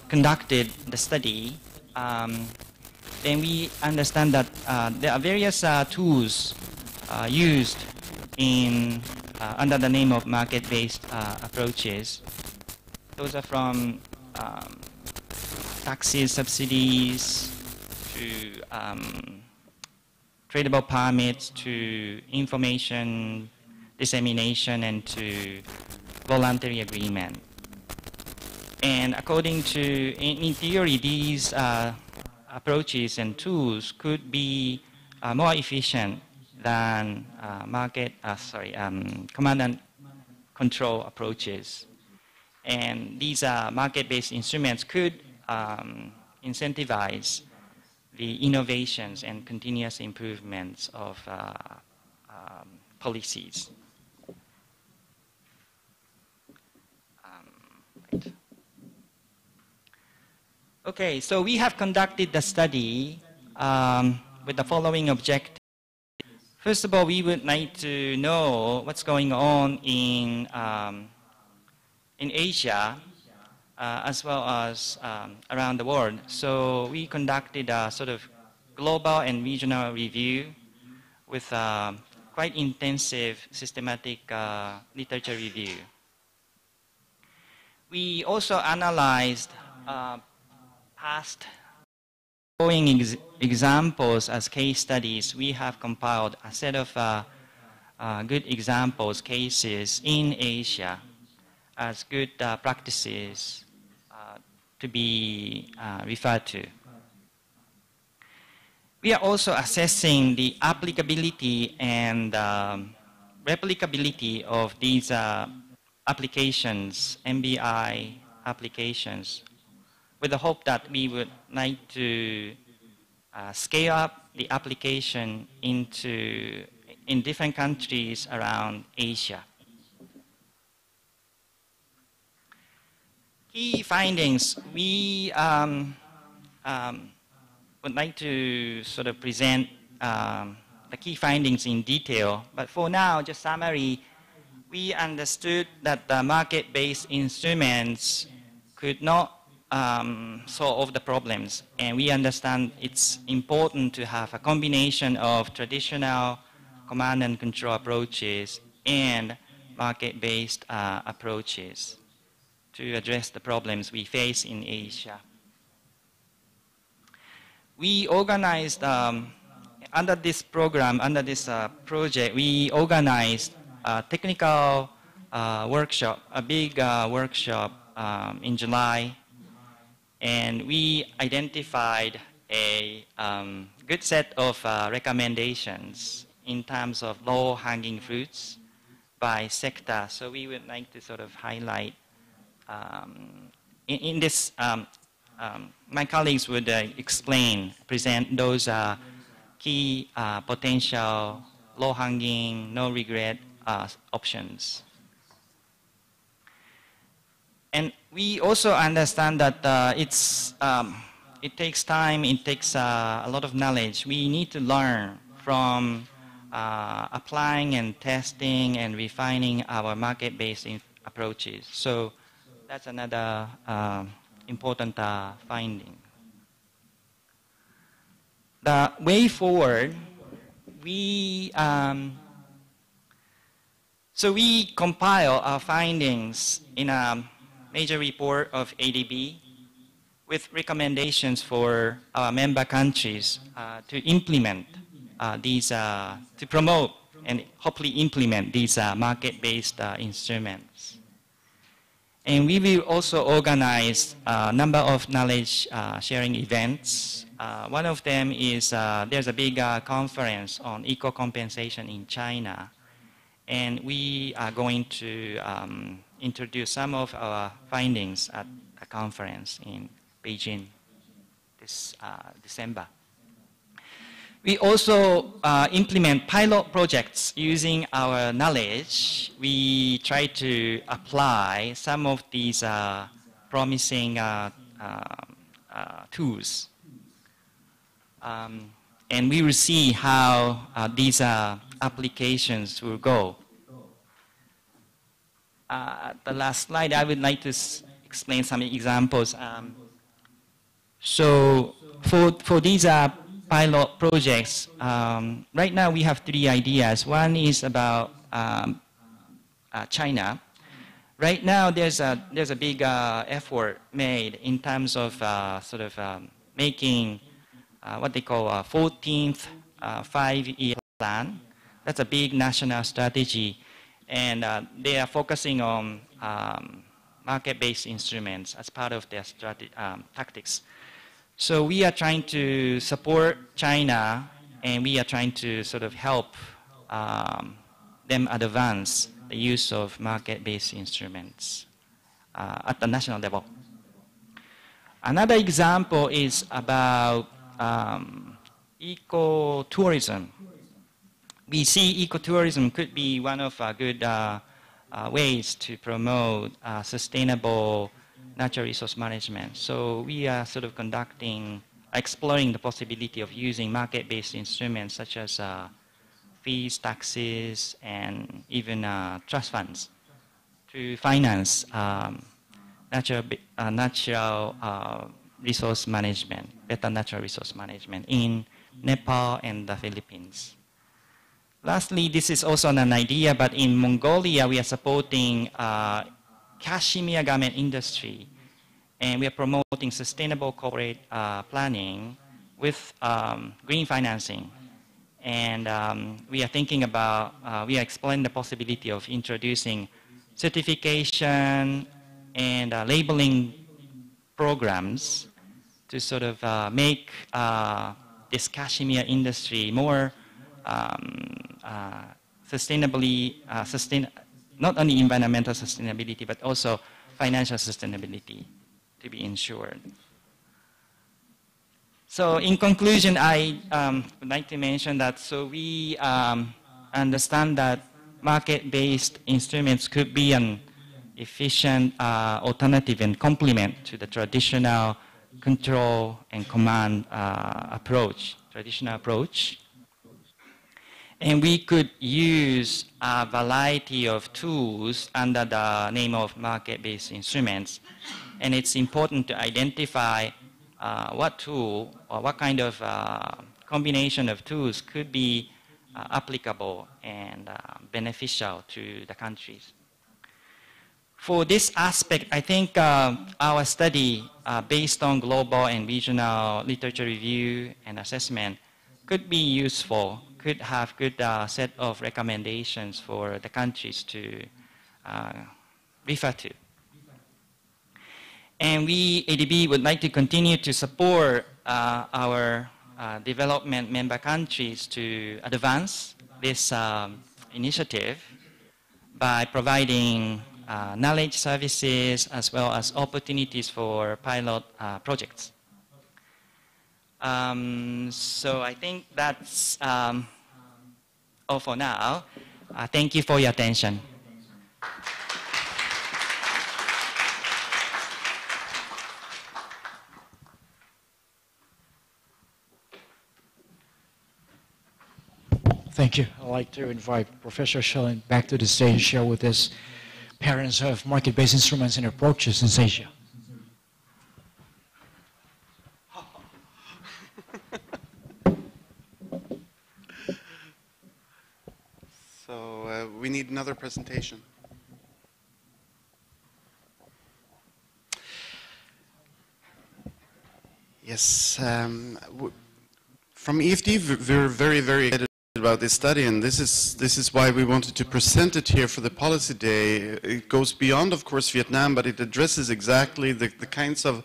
conducted the study, and we understand that there are various tools used in under the name of market-based approaches. Those are from taxes, subsidies, to tradable permits, to information dissemination, and to voluntary agreement. And according to, in theory, these approaches and tools could be more efficient than command and control approaches. And these market-based instruments could incentivize the innovations and continuous improvements of policies. Right. Okay, so we have conducted the study with the following objective. First of all, we would like to know what's going on in Asia as well as around the world. So we conducted a sort of global and regional review with quite intensive systematic literature review. We also analyzed past following examples as case studies. We have compiled a set of good examples, cases in Asia as good practices to be referred to. We are also assessing the applicability and replicability of these applications, MBI applications, with the hope that we would like to scale up the application in different countries around Asia. Key findings, we would like to sort of present the key findings in detail, but for now, just summary, we understood that the market-based instruments could not solve the problems, and we understand it's important to have a combination of traditional command and control approaches and market-based approaches to address the problems we face in Asia. We organized, under this program, under this project, we organized a technical workshop, a big workshop in July, and we identified a good set of recommendations in terms of low-hanging fruits by sector. So we would like to sort of highlight in this, my colleagues would present those key potential low-hanging, no-regret options. And we also understand that it takes time, it takes a lot of knowledge. We need to learn from applying and testing and refining our market-based approaches. So that's another important finding. The way forward, we compile our findings in a major report of ADB with recommendations for our member countries to implement these, to promote and hopefully implement these market-based instruments. And we will also organize a number of knowledge sharing events. One of them is there's a big conference on eco-compensation in China. And we are going to introduce some of our findings at a conference in Beijing this December. We also implement pilot projects using our knowledge. We try to apply some of these promising tools. And we will see how these applications will go. The last slide, I would like to explain some examples. So for these pilot projects, right now we have 3 ideas. One is about China. Right now there's a big effort made in terms of making what they call a 14th 5-year plan. That's a big national strategy. And they are focusing on market-based instruments as part of their tactics. So we are trying to support China, and we are trying to sort of help them advance the use of market-based instruments at the national level. Another example is about ecotourism. We see ecotourism could be one of good ways to promote sustainable natural resource management. So we are sort of exploring the possibility of using market-based instruments such as fees, taxes, and even trust funds to finance natural resource management, better natural resource management in Nepal and the Philippines. Lastly, this is also an idea, but in Mongolia, we are supporting cashmere garment industry, and we are promoting sustainable corporate planning with green financing. And we are thinking about, we are exploring the possibility of introducing certification and labeling programs to sort of make this cashmere industry more sustainably, not only environmental sustainability, but also financial sustainability to be ensured. So in conclusion, I would like to mention that so we understand that market-based instruments could be an efficient alternative and complement to the traditional control and command traditional approach. And we could use a variety of tools under the name of market-based instruments. And it's important to identify what tool or what kind of combination of tools could be applicable and beneficial to the countries. For this aspect, I think our study, based on global and regional literature review and assessment, could be useful, could have good set of recommendations for the countries to refer to. And we, ADB, would like to continue to support our development member countries to advance this initiative by providing knowledge services as well as opportunities for pilot projects. So I think that's all for now. Thank you for your attention. Thank you. I'd like to invite Professor Schilling back to the stage to share with us parents of market-based instruments and approaches in Asia. So we need another presentation. Yes, from EfD, we're very, very excited about this study, and this is why we wanted to present it here for the policy day. It goes beyond, of course, Vietnam, but it addresses exactly the kinds of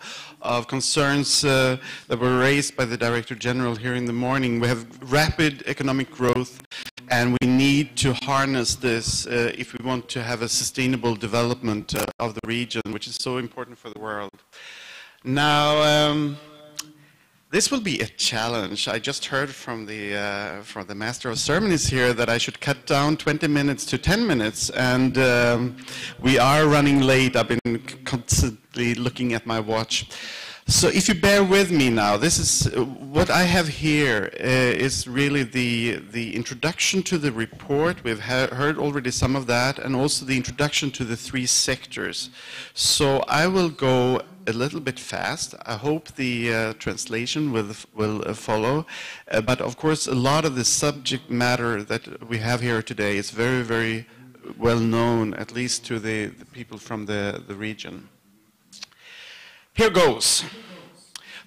concerns that were raised by the Director General here in the morning. We have rapid economic growth, and we need to harness this if we want to have a sustainable development of the region, which is so important for the world. Now, this will be a challenge. I just heard from the Master of Ceremonies here that I should cut down 20 minutes to 10 minutes, and we are running late. I've been constantly looking at my watch. So if you bear with me now, this is what I have here is really the introduction to the report. We've heard already some of that, and also the introduction to the three sectors. So I will go a little bit fast. I hope the translation will follow. But of course, a lot of the subject matter that we have here today is very, very well known, at least to the people from the region. Here goes.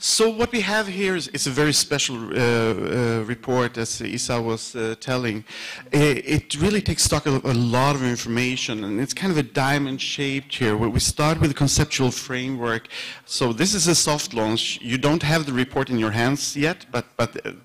So what we have here is a very special report, as Isa was telling. It really takes stock of a lot of information, and it's kind of a diamond-shaped here, where we start with a conceptual framework. So this is a soft launch. You don't have the report in your hands yet, but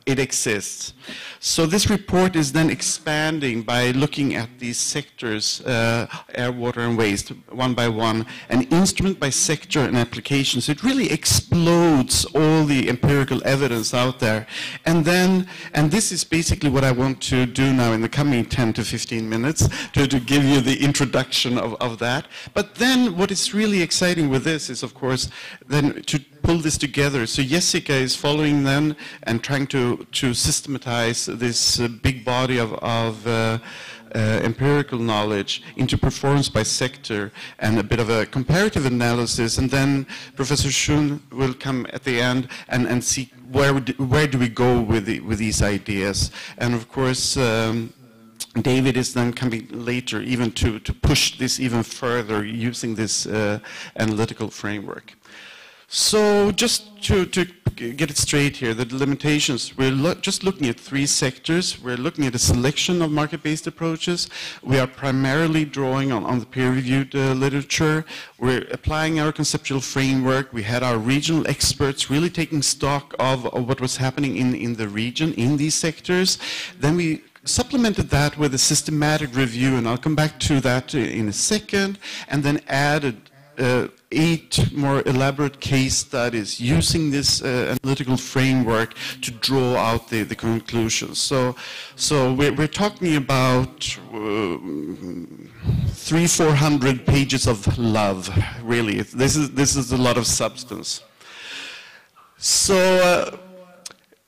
it exists. So this report is then expanding by looking at these sectors, air, water, and waste, one by one, and instrument by sector and application. So it really explodes all the empirical evidence out there. And this is basically what I want to do now in the coming 10 to 15 minutes, to give you the introduction of that. But then what is really exciting with this is, of course, then to pull this together. So Jessica is following then and trying to systematize this big body of empirical knowledge into performance by sector and a bit of a comparative analysis, and then Professor Schun will come at the end and see where do we go with these ideas. And of course David is then coming later even to push this even further using this analytical framework. So just to get it straight here, the limitations, we're just looking at 3 sectors. We're looking at a selection of market-based approaches. We are primarily drawing on the peer-reviewed literature. We're applying our conceptual framework. We had our regional experts really taking stock of what was happening in the region, in these sectors. Then we supplemented that with a systematic review, and I'll come back to that in a second, and then added 8 more elaborate case studies using this analytical framework to draw out the conclusions. So we're talking about 300-400 pages of love, really. This is a lot of substance. So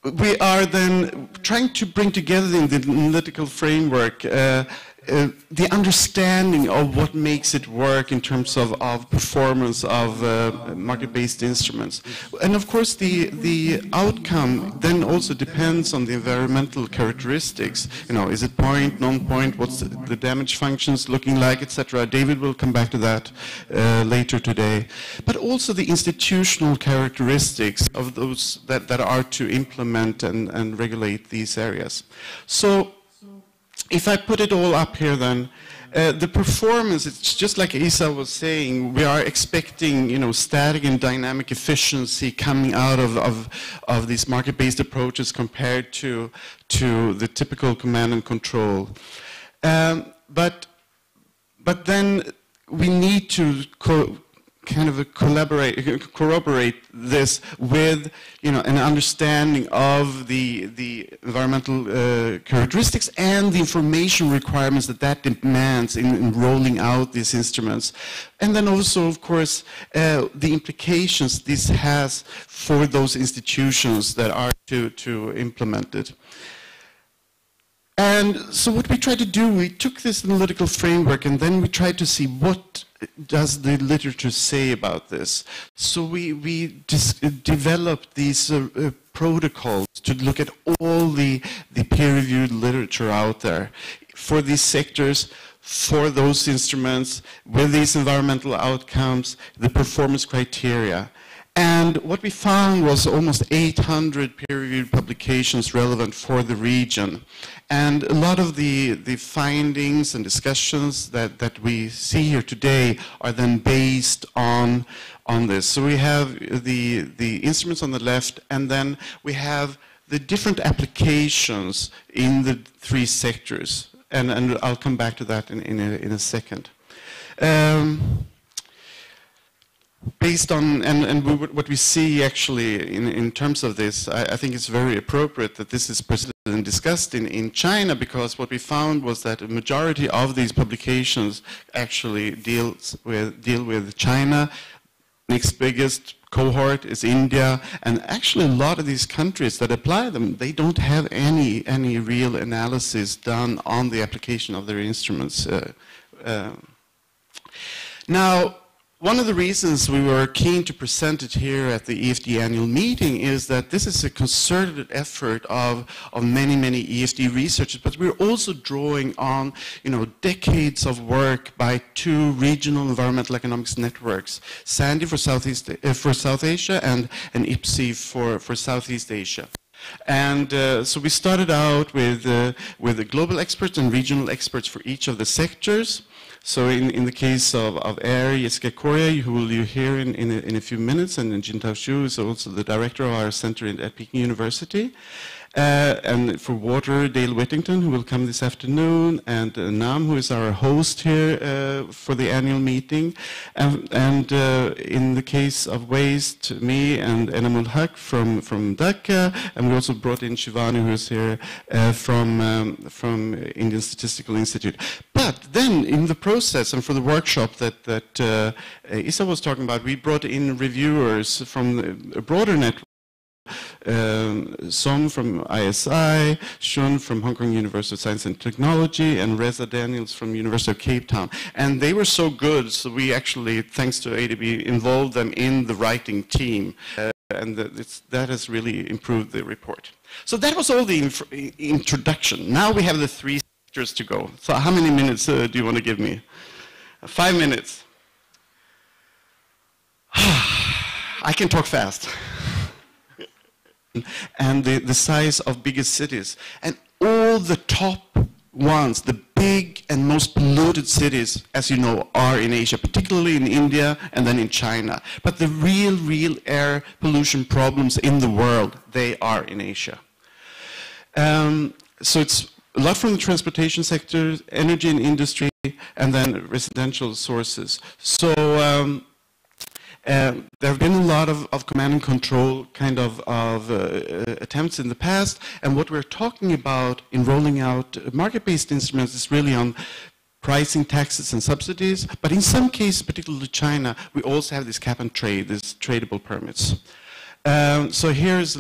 we are then trying to bring together in the analytical framework the understanding of what makes it work in terms of performance of market-based instruments. And of course the outcome then also depends on the environmental characteristics. You know, is it point, non-point, what's the damage functions looking like, etc. David will come back to that later today. But also the institutional characteristics of those that are to implement and regulate these areas. So if I put it all up here then, the performance, it's just like Isa was saying, we are expecting, you know, static and dynamic efficiency coming out of these market-based approaches compared to the typical command and control. But then we need to corroborate this with, you know, an understanding of the environmental characteristics and the information requirements that demands in rolling out these instruments. And then also, of course, the implications this has for those institutions that are to implement it. And so what we tried to do, we took this analytical framework and then we tried to see what does the literature say about this. So we developed these protocols to look at all the peer-reviewed literature out there for these sectors, for those instruments, with these environmental outcomes, the performance criteria. And what we found was almost 800 peer-reviewed publications relevant for the region. And a lot of the findings and discussions that we see here today are then based on this. So we have the instruments on the left, and then we have the different applications in the 3 sectors. And I'll come back to that in a second. Based on, what we see actually in terms of this, I think it's very appropriate that this is presented and discussed in China, because what we found was that a majority of these publications actually deal with China. Next biggest cohort is India, and actually a lot of these countries that apply them, they don't have any real analysis done on the application of their instruments. Now, one of the reasons we were keen to present it here at the EfD annual meeting is that this is a concerted effort of many, many EfD researchers, but we're also drawing on, decades of work by two regional environmental economics networks, SANDI for South Asia and IPSI for Southeast Asia. And so we started out with the global experts and regional experts for each of the sectors. So in the case of air, Jessica Correa, who will you hear in a few minutes, and Jintao Xu is also the director of our center at Peking University. And for water, Dale Whittington, who will come this afternoon, and Nam, who is our host here for the annual meeting. And in the case of waste, me and Enamul Haq from Dhaka, and we also brought in Shivani, who is here from Indian Statistical Institute. But then in the process, and for the workshop that Isa was talking about, we brought in reviewers from a broader network. Som from ISI, Shun from Hong Kong University of Science and Technology, and Reza Daniels from University of Cape Town. And they were so good, so we actually, thanks to ADB, involved them in the writing team. And that has really improved the report. So that was all the introduction. Now we have the three sectors to go. So how many minutes do you want to give me? 5 minutes. I can talk fast. And the size of biggest cities. And all the top ones, the big and most polluted cities, as you know, are in Asia, particularly in India and then in China. But the real air pollution problems in the world, they are in Asia. So it's a lot from the transportation sector, energy and industry, and then residential sources. So there have been a lot of command and control kind of attempts in the past, and what we're talking about in rolling out market-based instruments is really on pricing, taxes, and subsidies, but in some cases, particularly China, we also have this cap and trade, these tradable permits. So here's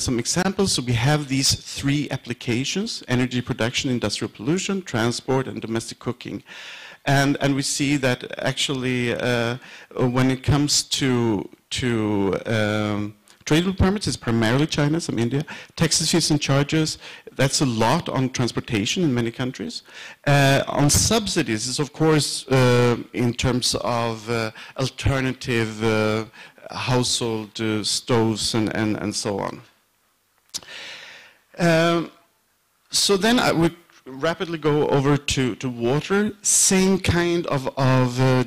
some examples. So we have these three applications: energy production, industrial pollution, transport, and domestic cooking. And we see that actually when it comes to tradable permits, it's primarily China, some India. Taxes, fees, and charges, that's a lot on transportation in many countries. On subsidies, it's of course in terms of alternative household stoves and so on. So then I would rapidly go over to water. Same kind of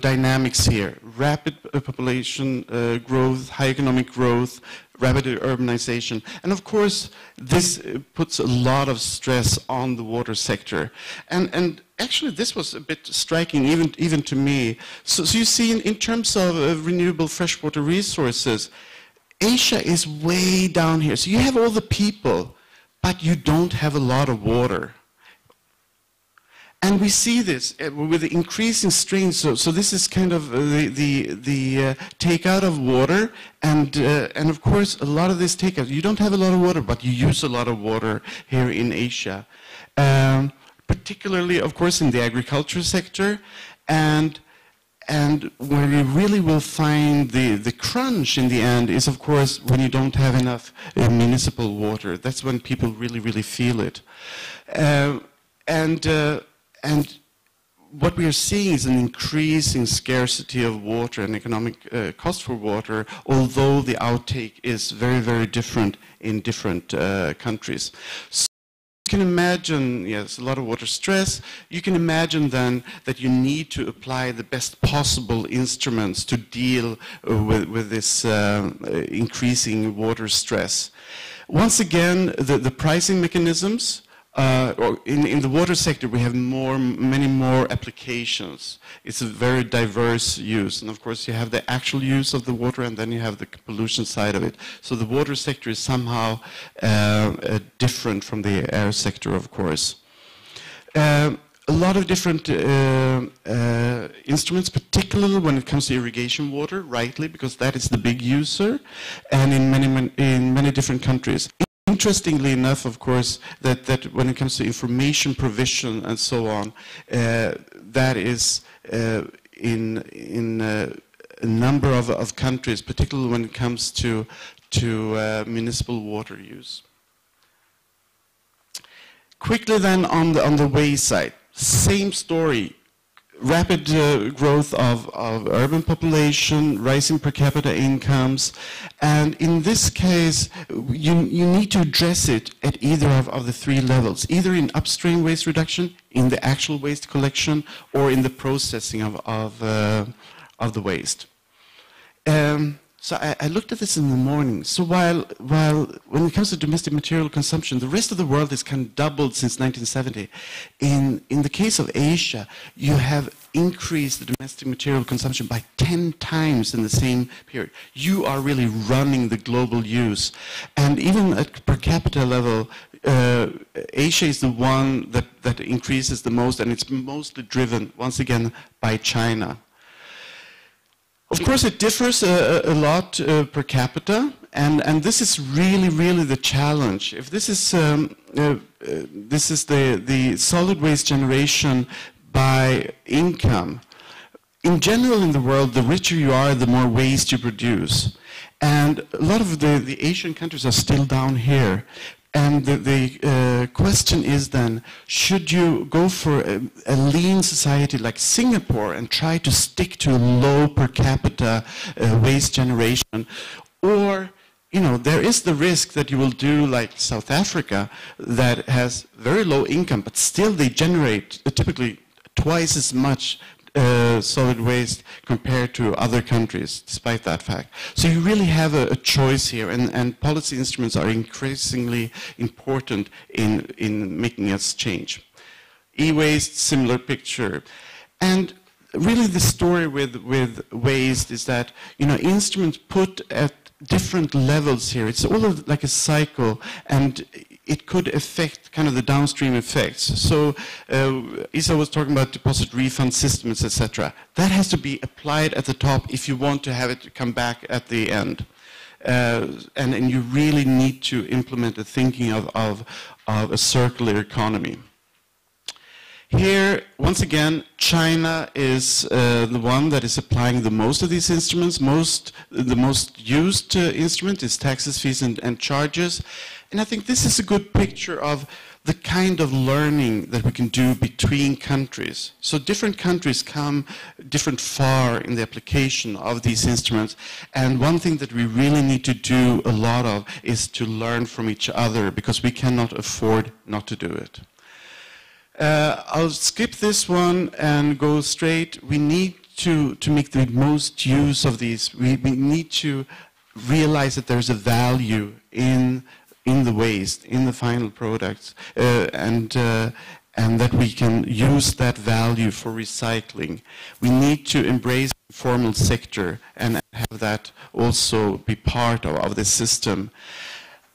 dynamics here. Rapid population growth, high economic growth, rapid urbanization. And of course, this puts a lot of stress on the water sector. And actually, this was a bit striking, even to me. So you see, in terms of renewable freshwater resources, Asia is way down here. So you have all the people, but you don't have a lot of water. And we see this with the increasing strains. So this is kind of the takeout of water, and of course a lot of this takeout. You don't have a lot of water, but you use a lot of water here in Asia, particularly, of course, in the agriculture sector, and where you really will find the crunch in the end is, of course, when you don't have enough municipal water. That's when people really feel it, and what we are seeing is an increasing scarcity of water and economic cost for water, although the outtake is very different in different countries. So you can imagine, yes, a lot of water stress. You can imagine then that you need to apply the best possible instruments to deal with this increasing water stress. Once again, the pricing mechanisms. In the water sector, we have many more applications. It's a very diverse use. And of course, you have the actual use of the water, and then you have the pollution side of it. So the water sector is somehow different from the air sector, of course. A lot of different instruments, particularly when it comes to irrigation water, rightly, because that is the big user, and in many different countries. Interestingly enough, of course, that when it comes to information provision and so on, that is in a number of countries, particularly when it comes to municipal water use. Quickly then on the waste side, same story. Rapid growth of urban population, rising per capita incomes, and in this case, you need to address it at either of the three levels, either in upstream waste reduction, in the actual waste collection, or in the processing of the waste. So I looked at this in the morning. So while when it comes to domestic material consumption, the rest of the world has kind of doubled since 1970. In the case of Asia, you have increased the domestic material consumption by 10 times in the same period. You are really running the global use. And even at per capita level, Asia is the one that increases the most, and it's mostly driven, once again, by China. Of course, it differs a lot per capita, and this is really the challenge. If this is the solid waste generation by income, in general in the world, the richer you are, the more waste you produce. And a lot of the Asian countries are still down here. And the question is then, should you go for a lean society like Singapore and try to stick to a low per capita waste generation? Or, you know, there is the risk that you will do like South Africa that has very low income, but still they generate typically twice as much solid waste compared to other countries, despite that fact. So you really have a choice here, and policy instruments are increasingly important in making us change. E-waste, similar picture. And really the story with waste is that, you know, instruments put at different levels here. It's all like a cycle, and it could affect kind of the downstream effects. So Isa was talking about deposit refund systems, etc. That has to be applied at the top if you want to have it come back at the end. And you really need to implement the thinking of a circular economy. Here, once again, China is the one that is applying the most of these instruments. The most used instrument is taxes, fees, and charges. And I think this is a good picture of the kind of learning that we can do between countries. So different countries come different far in the application of these instruments. And one thing that we really need to do a lot of is to learn from each other, because we cannot afford not to do it. I'll skip this one and go straight. We need to make the most use of these. We need to realize that there's a value in the waste, in the final products, and that we can use that value for recycling. We need to embrace the informal sector and have that also be part of the system.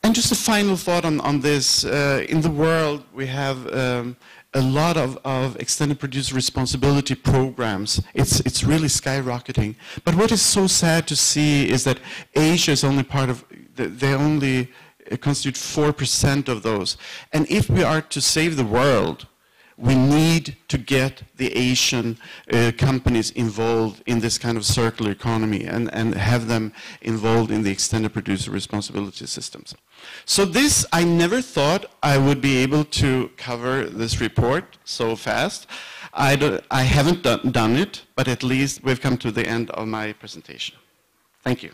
And just a final thought on this. In the world, we have a lot of extended producer responsibility programs. It's really skyrocketing. But what is so sad to see is that Asia is only part of, they only constitute 4% of those. And if we are to save the world, we need to get the Asian companies involved in this kind of circular economy and have them involved in the extended producer responsibility systems. So this, I never thought I would be able to cover this report so fast. I haven't done it, but at least we've come to the end of my presentation. Thank you.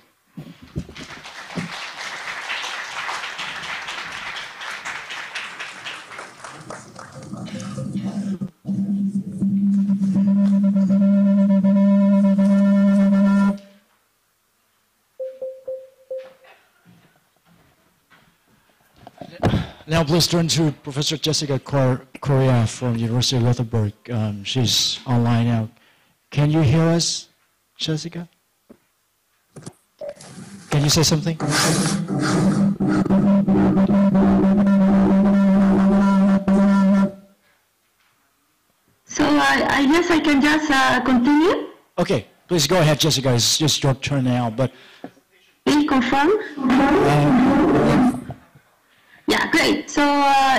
Now please turn to Professor Jessica Correa from University of Gothenburg. She's online now. Can you hear us, Jessica? Can you say something? So I guess I can just continue. Okay, please go ahead, Jessica. It's just your turn now. But Please confirm. Yeah, great. So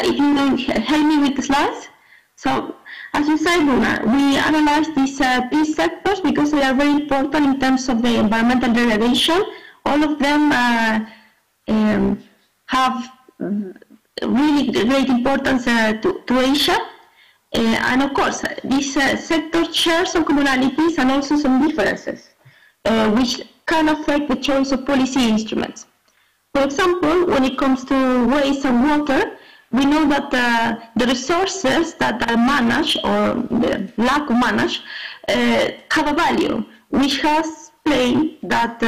if you can help me with the slides. So As you said, Luna, we analyzed these three sectors because they are very important in terms of the environmental degradation. All of them have really great importance to Asia. And of course, this sector shares some commonalities and also some differences, which can affect the choice of policy instruments. For example, when it comes to waste and water, we know that the resources that are managed, or the lack of managed, have a value, which has explained that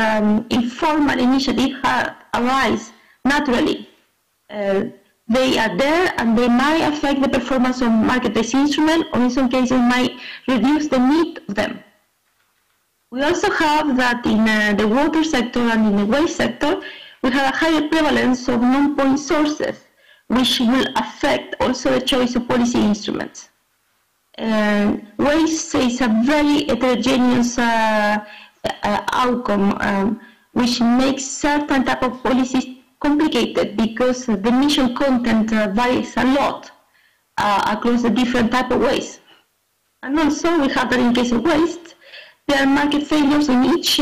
informal initiatives arise naturally. They are there and they might affect the performance of market-based instruments, or in some cases might reduce the need of them. We also have that in the water sector and in the waste sector, we have a higher prevalence of non-point sources, which will affect also the choice of policy instruments. Waste is a very heterogeneous outcome, which makes certain type of policies complicated because the emission content varies a lot across the different type of waste. And also we have that in case of waste, there are market failures in each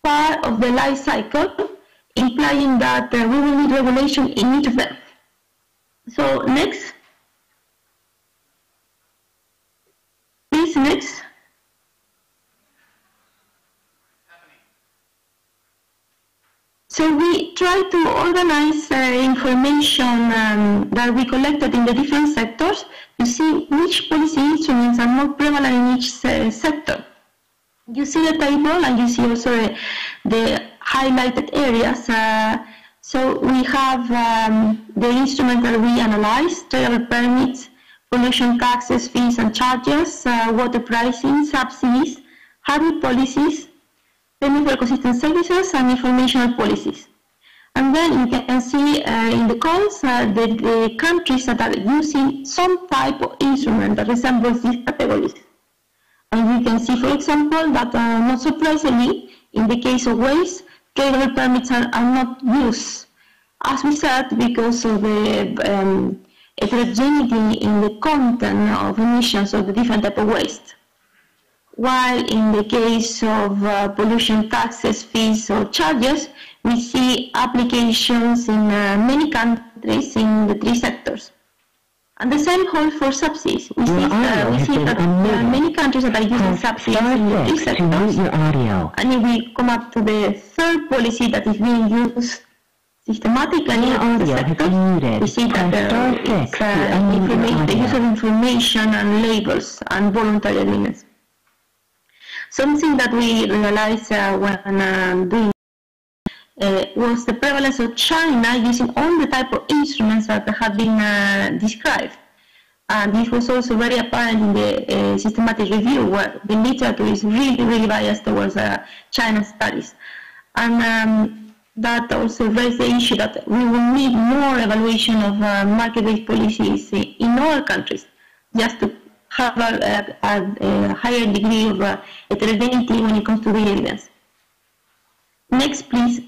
part of the life cycle, implying that we will need regulation in each of them. So next. Please, next. So we try to organize information that we collected in the different sectors to see which policy instruments are more prevalent in each sector. You see the table and you see also the highlighted areas. So we have the instruments that we analyze: travel permits, pollution taxes, fees and charges, water pricing, subsidies, hybrid policies, payment for ecosystem services, and informational policies. And then you can see in the columns the countries that are using some type of instrument that resembles these categories. And you can see, for example, that not surprisingly, in the case of waste, travel permits are not used, as we said, because of the heterogeneity in the content of emissions of the different type of waste. While in the case of pollution taxes, fees or charges, we see applications in many countries in the three sectors. And the same holds for subsidies. We see that there are many countries that are using subsidies in the three sectors. And if we come up to the third policy that is being used systematically in the sectors, we see that it's the use of information and labels and voluntary agreements. Something that we realized when doing was the prevalence of China using all the type of instruments that have been described. And this was also very apparent in the systematic review, where the literature is really biased towards China studies. And that also raised the issue that we will need more evaluation of market-based policies in all countries, just to have a higher degree of heterogeneity when it comes to the evidence. Next, please.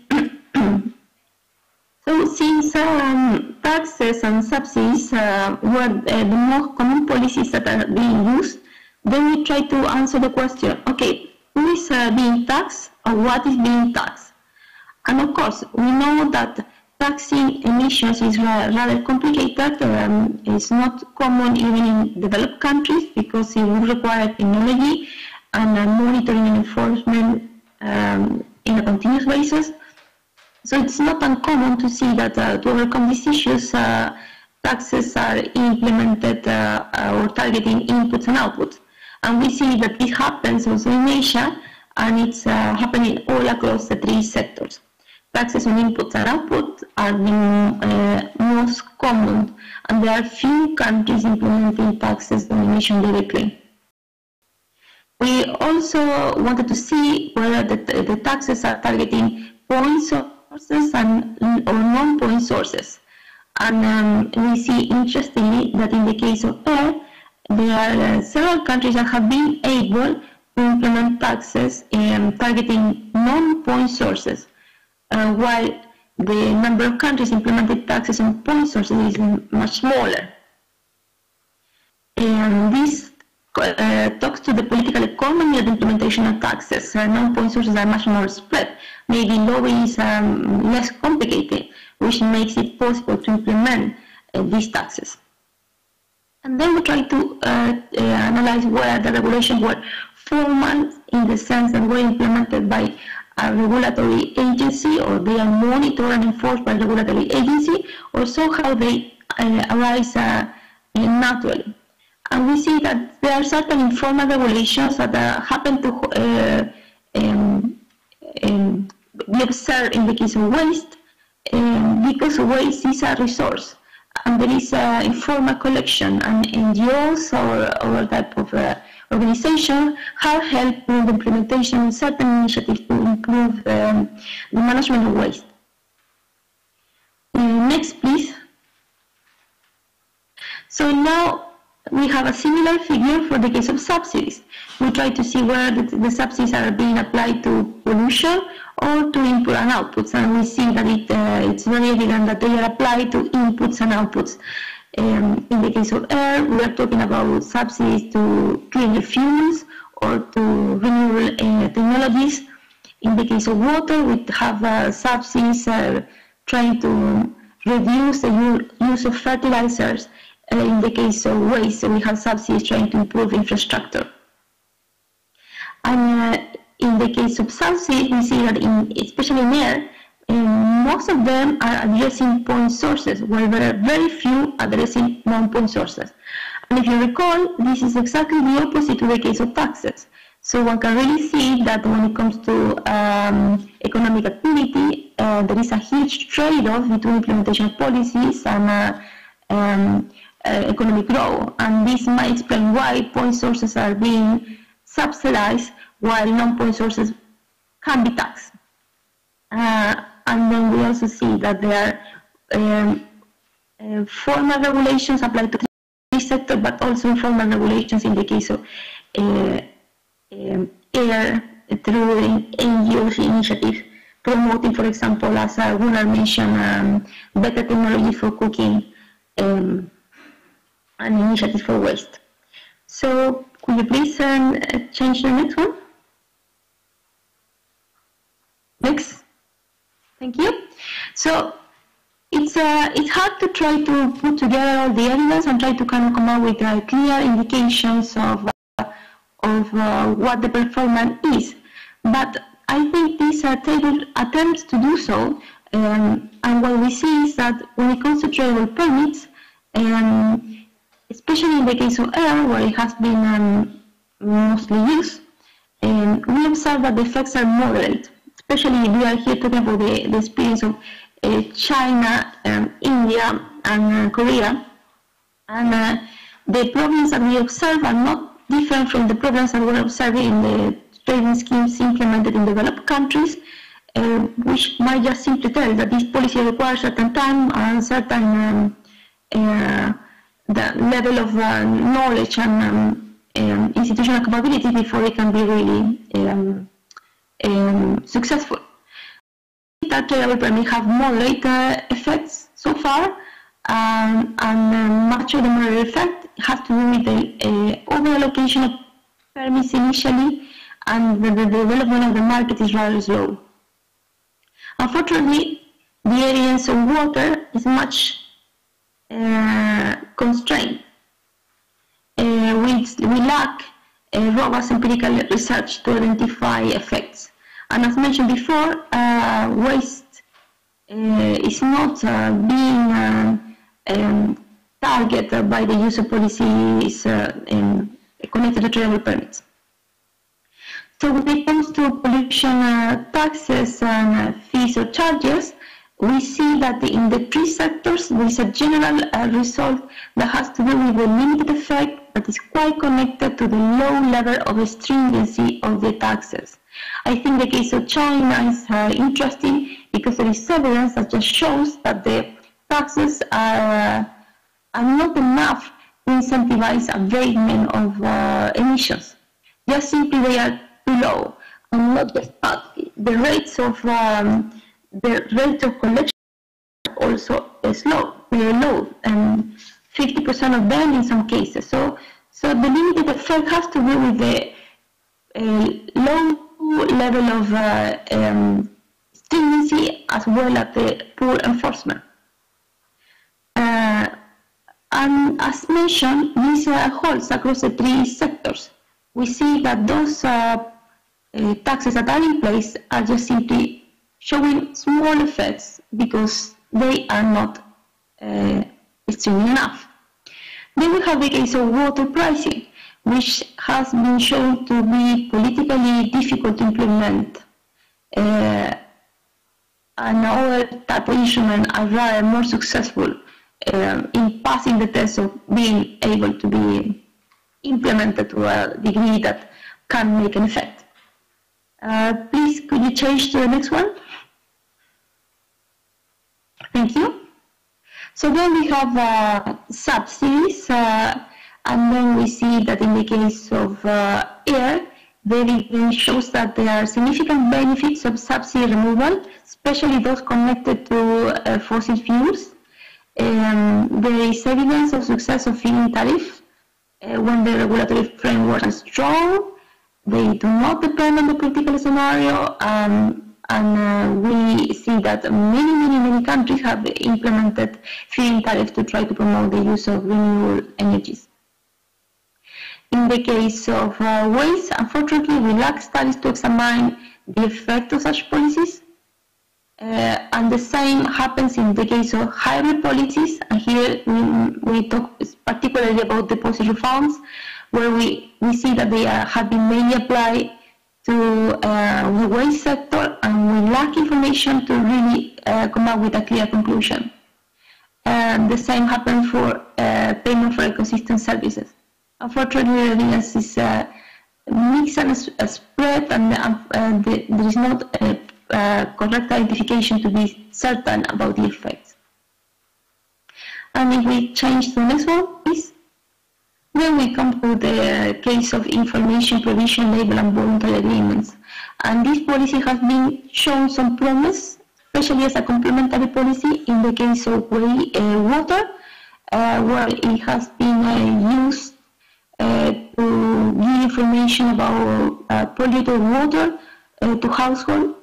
So since taxes and subsidies were the most common policies that are being used, then we try to answer the question, okay, who is being taxed or what is being taxed? And of course, we know that taxing emissions is rather complicated. It's not common even in developed countries because it would require technology and monitoring and enforcement in a continuous basis. So it's not uncommon to see that to overcome these issues, taxes are implemented or targeting inputs and outputs. And we see that this happens also in Asia, and it's happening all across the three sectors. Taxes on inputs and outputs are the most common, and there are few countries implementing taxes on emission directly. We also wanted to see whether the taxes are targeting point sources and or non-point sources. And we see, interestingly, that in the case of air, there are several countries that have been able to implement taxes targeting non-point sources, while the number of countries implemented taxes on point sources is much smaller. And this talks to the political economy of the implementation of taxes. Non-point sources are much more spread. Maybe lobbying is less complicated, which makes it possible to implement these taxes. And then we try to analyze where the regulations were formal in the sense that were implemented by a regulatory agency, or they are monitored and enforced by a regulatory agency, or somehow they arise naturally. And we see that there are certain informal regulations that happen to be observed in the case of waste, because waste is a resource. And there is informal collection, and NGOs or other type of organization have helped in the implementation of certain initiatives to improve the management of waste. Next, please. So now we have a similar figure for the case of subsidies. We try to see where the subsidies are being applied to pollution or to input and outputs, and we see that it's very evident that they are applied to inputs and outputs. In the case of air, we are talking about subsidies to cleaner fuels or to renewable technologies. In the case of water, we have subsidies trying to reduce the use of fertilizers. In the case of waste, we have subsidies trying to improve infrastructure. And in the case of subsidies, we see that especially in air, most of them are addressing point sources, while there are very few addressing non-point sources. And if you recall, this is exactly the opposite to the case of taxes. So one can really see that when it comes to economic activity, there is a huge trade-off between implementation of policies and economic growth. And this might explain why point sources are being subsidized while non-point sources can be taxed. And then we also see that there are formal regulations applied to this sector, but also informal regulations in the case of air through NGOs initiatives, promoting, for example, as Gunnar mentioned, better technology for cooking and initiatives for waste. So could you please change the next one? Next. Thank you. So it's hard to try to put together all the evidence and try to kind of come up with clear indications of what the performance is. But I think this table attempts to do so, and what we see is that when it comes to tradable permits, especially in the case of air, where it has been mostly used, we observe that the effects are moderate. Especially we are here talking about the experience of China, India, and Korea. And the problems that we observe are not different from the problems that we're observing in the trading schemes implemented in developed countries, which might just simply tell that this policy requires certain time and certain the level of knowledge and institutional capability before it can be really successful. That tradable permit have moderate effects so far, and much of the moderate effect has to do with the over allocation of permits initially, and the development of the market is rather slow. Unfortunately, the evidence of water is much constrained. We lack robust empirical research to identify effects. And as mentioned before, waste is not being targeted by the use of policies connected to tradable permits. So when it comes to pollution taxes and fees or charges, we see that in the three sectors there is a general result that has to do with the limited effect that is quite connected to the low level of stringency of the taxes. I think the case of China is interesting because there is evidence that just shows that the taxes are not enough to incentivize abatement of emissions. Just simply they are too low, and not just that. The rates of collection are also very low, and 50% of them in some cases. So the limited effect has to do with the low level of stringency as well as the poor enforcement. And as mentioned, this holds across the three sectors. We see that those taxes that are in place are just simply showing small effects because they are not extreme enough. Then we have the case of water pricing, which has been shown to be politically difficult to implement. And other type of instruments are rather more successful in passing the test of being able to be implemented to a degree that can make an effect. Please, could you change to the next one? Thank you. So then we have subsidies, and then we see that in the case of air, the evidence shows that there are significant benefits of subsidy removal, especially those connected to fossil fuels. There is evidence of success of feed-in tariff when the regulatory framework is strong. They do not depend on the political scenario, and we see that many countries have implemented feed-in tariff to try to promote the use of renewable energies. In the case of waste, unfortunately, we lack studies to examine the effect of such policies. And the same happens in the case of hybrid policies. And here we talk particularly about deposit refunds, where we see that they have been mainly applied to the waste sector, and we lack information to really come up with a clear conclusion. The same happens for payment for ecosystem services. Unfortunately, the evidence is mixed and spread, and there is not correct identification to be certain about the effects. And if we change to the next one, please. Then we come to the case of information provision, label, and voluntary agreements. And this policy has been shown some promise, especially as a complementary policy in the case of water, where it has been used to give information about polluted water to households,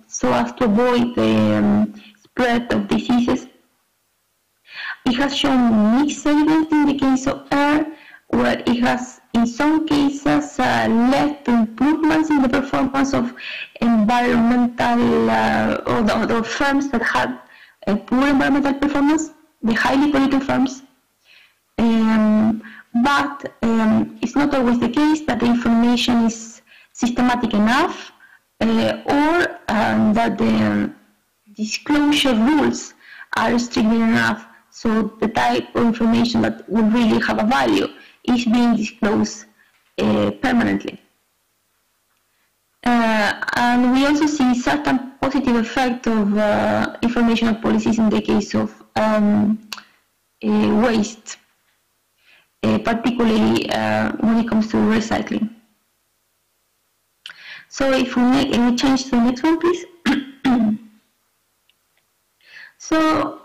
so as to avoid the spread of diseases. It has shown mixed evidence in the case of air, where it has, in some cases, led to improvements in the performance of environmental or the firms that had a poor environmental performance, the highly polluted firms. But it's not always the case that the information is systematic enough, or that the disclosure rules are strict enough, so the type of information that will really have a value is being disclosed permanently. And we also see certain positive effect of informational policies in the case of waste, particularly when it comes to recycling. So if we change to the next one, please. So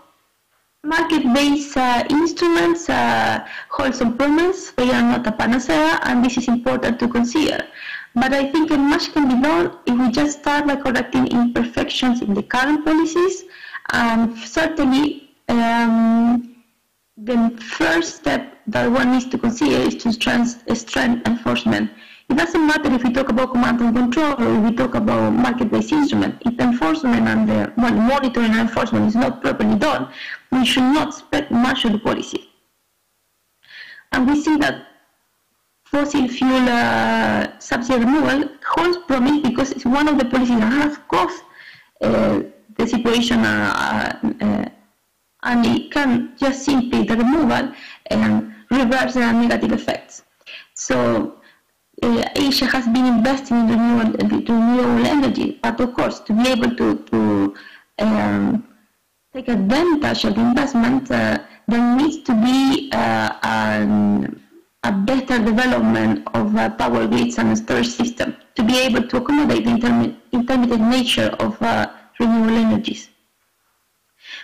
market-based instruments hold some promise. They are not a panacea, and this is important to consider. But I think much can be done if we just start by correcting imperfections in the current policies. Certainly, the first step that one needs to consider is to strengthen enforcement. It doesn't matter if we talk about command and control or if we talk about market-based instrument. If enforcement and the monitoring and enforcement is not properly done, we should not spread much of the policy. And we see that fossil fuel subsidy removal holds promise because it's one of the policies that has caused the situation, and it can just simply the removal and reverse the negative effects. So Asia has been investing in renewable energy, but of course, to be able to take advantage of the investment, there needs to be a better development of power grids and storage system to be able to accommodate the intermittent nature of renewable energies.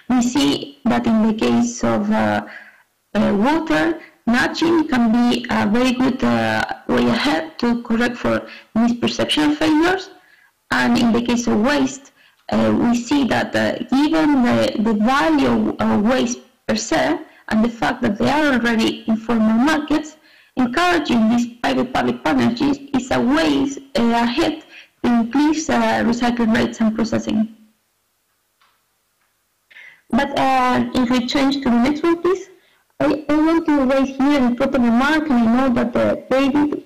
We see that in the case of water, nudging can be a very good way ahead to correct for misperception failures. And in the case of waste, we see that given the value of waste per se and the fact that there are already informal markets, encouraging these private-public partnerships is a way ahead to increase recycling rates and processing. But if we change to the next one, please. I want to raise here an important remark, and I know that David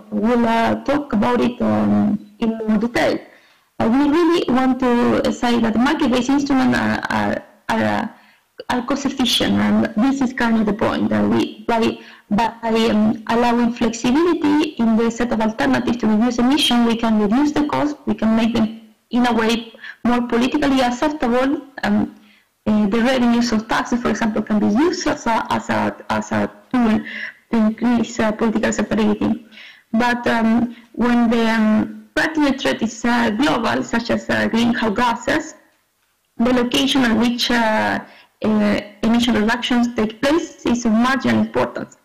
will talk about it in more detail. We really want to say that market-based instruments are cost-efficient, and this is kind of the point. That by allowing flexibility in the set of alternatives to reduce emissions, we can reduce the cost, we can make them in a way more politically acceptable. The revenues of taxes, for example, can be used as a tool to increase political acceptability. But when the pertinent threat is global, such as greenhouse gases, the location at which emission reductions take place is of marginal importance.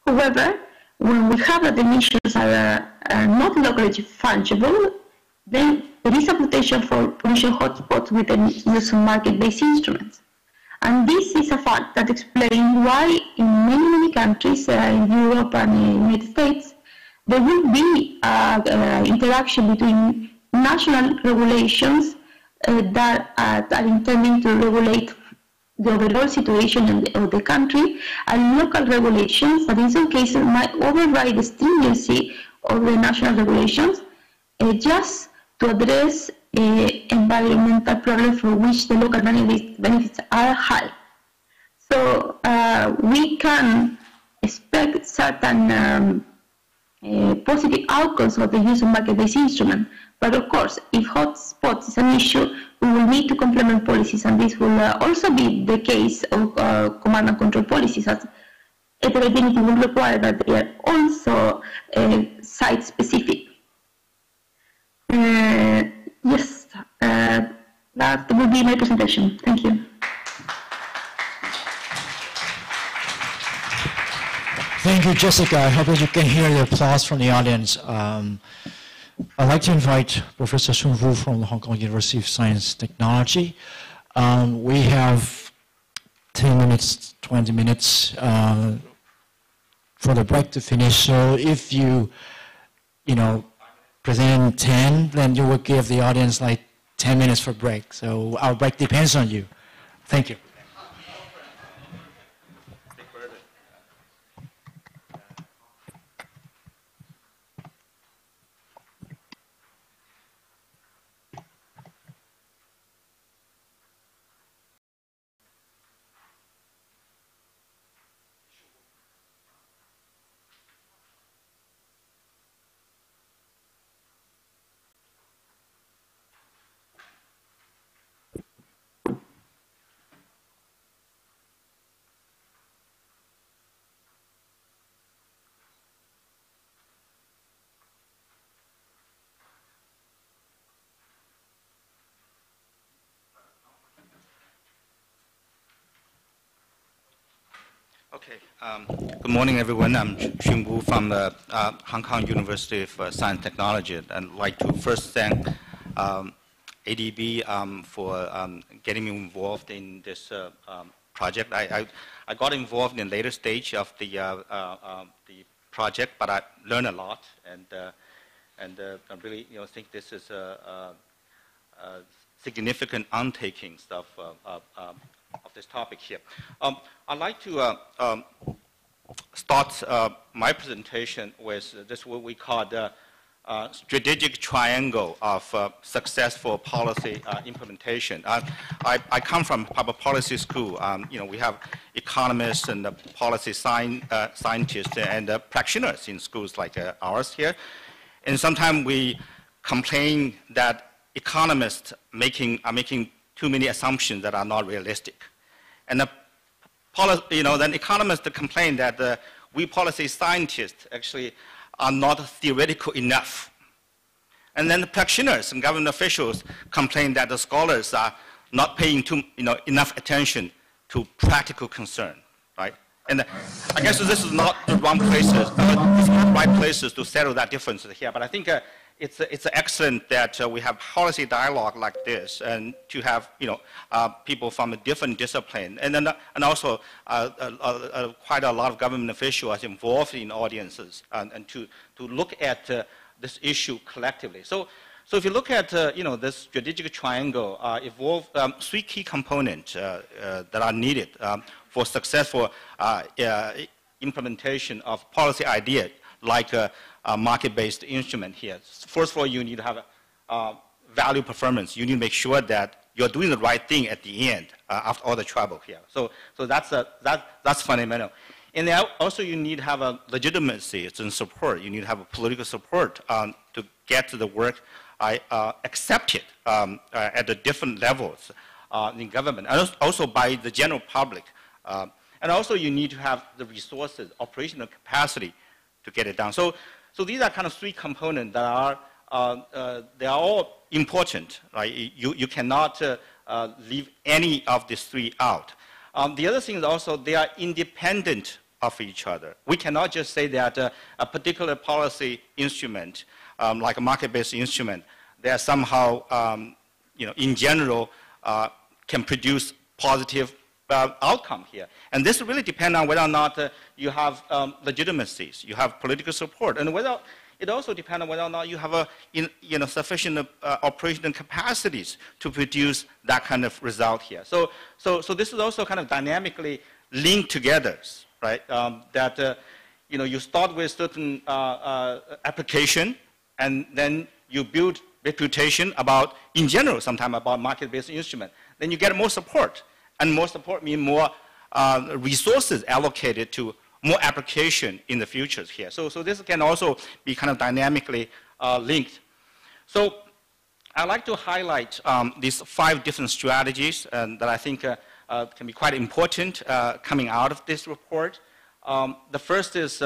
However, when we have that emissions are not locally fungible, then there is a potential for pollution hotspots with the use of market-based instruments. And this is a fact that explains why in many countries in Europe and in the United States, there will be interaction between national regulations that are intending to regulate the overall situation of the country, and local regulations that in some cases might override the stringency of the national regulations just to address environmental problems for which the local benefits are high. So we can expect certain positive outcomes of the use of market-based instruments. But of course, if hotspots is an issue, we will need to complement policies, and this will also be the case of command and control policies, as heterogeneity will require that they are also site-specific. Yes, that will be my presentation. Thank you. Thank you, Jessica. I hope that you can hear the applause from the audience. I'd like to invite Professor Sun Wu from the Hong Kong University of Science and Technology. We have 10 minutes, 20 minutes for the break to finish. So if you present 10, then you will give the audience like 10 minutes for break. So our break depends on you. Thank you. Okay. Good morning, everyone. I'm Xun Wu from the Hong Kong University of Science and Technology. I'd like to first thank ADB for getting me involved in this project. I got involved in the later stage of the project, but I learned a lot, and I really think this is a significant undertaking of this topic here. I'd like to start my presentation with this what we call the strategic triangle of successful policy implementation. I come from public policy school. We have economists and policy scientists and practitioners in schools like ours here. And sometimes we complain that economists are making too many assumptions that are not realistic. And then economists complain that we policy scientists actually are not theoretical enough. And then the practitioners and government officials complain that the scholars are not paying enough attention to practical concern, right? And I guess this is not the wrong places, it's not right places to settle that difference here. But I think it's excellent that we have policy dialogue like this, and to have people from a different discipline, and also quite a lot of government officials involved in audiences, and to look at this issue collectively. So if you look at this strategic triangle, involve three key components that are needed for successful implementation of policy ideas like a market-based instrument here. First of all, you need to have value performance. You need to make sure that you're doing the right thing at the end after all the trouble here. So that's fundamental. And then also you need to have a legitimacy and support. You need to have a political support to get to the work accepted at the different levels in government, and also by the general public. And also you need to have the resources, operational capacity to get it done. So these are kind of three components that are, they are all important, right? You cannot leave any of these three out. The other thing is also they are independent of each other. We cannot just say that a particular policy instrument, like a market-based instrument, they are somehow, in general, can produce positive outcome here. And this really depends on whether or not you have legitimacies, you have political support, and whether it also depends on whether or not you have sufficient operational capacities to produce that kind of result here. So this is also kind of dynamically linked together, right? You start with certain application, and then you build reputation about, in general, sometimes about market-based instrument. Then you get more support. And more support means more resources allocated to more application in the futures here. So this can also be kind of dynamically linked. So I'd like to highlight these 5 different strategies that I think can be quite important coming out of this report. The first is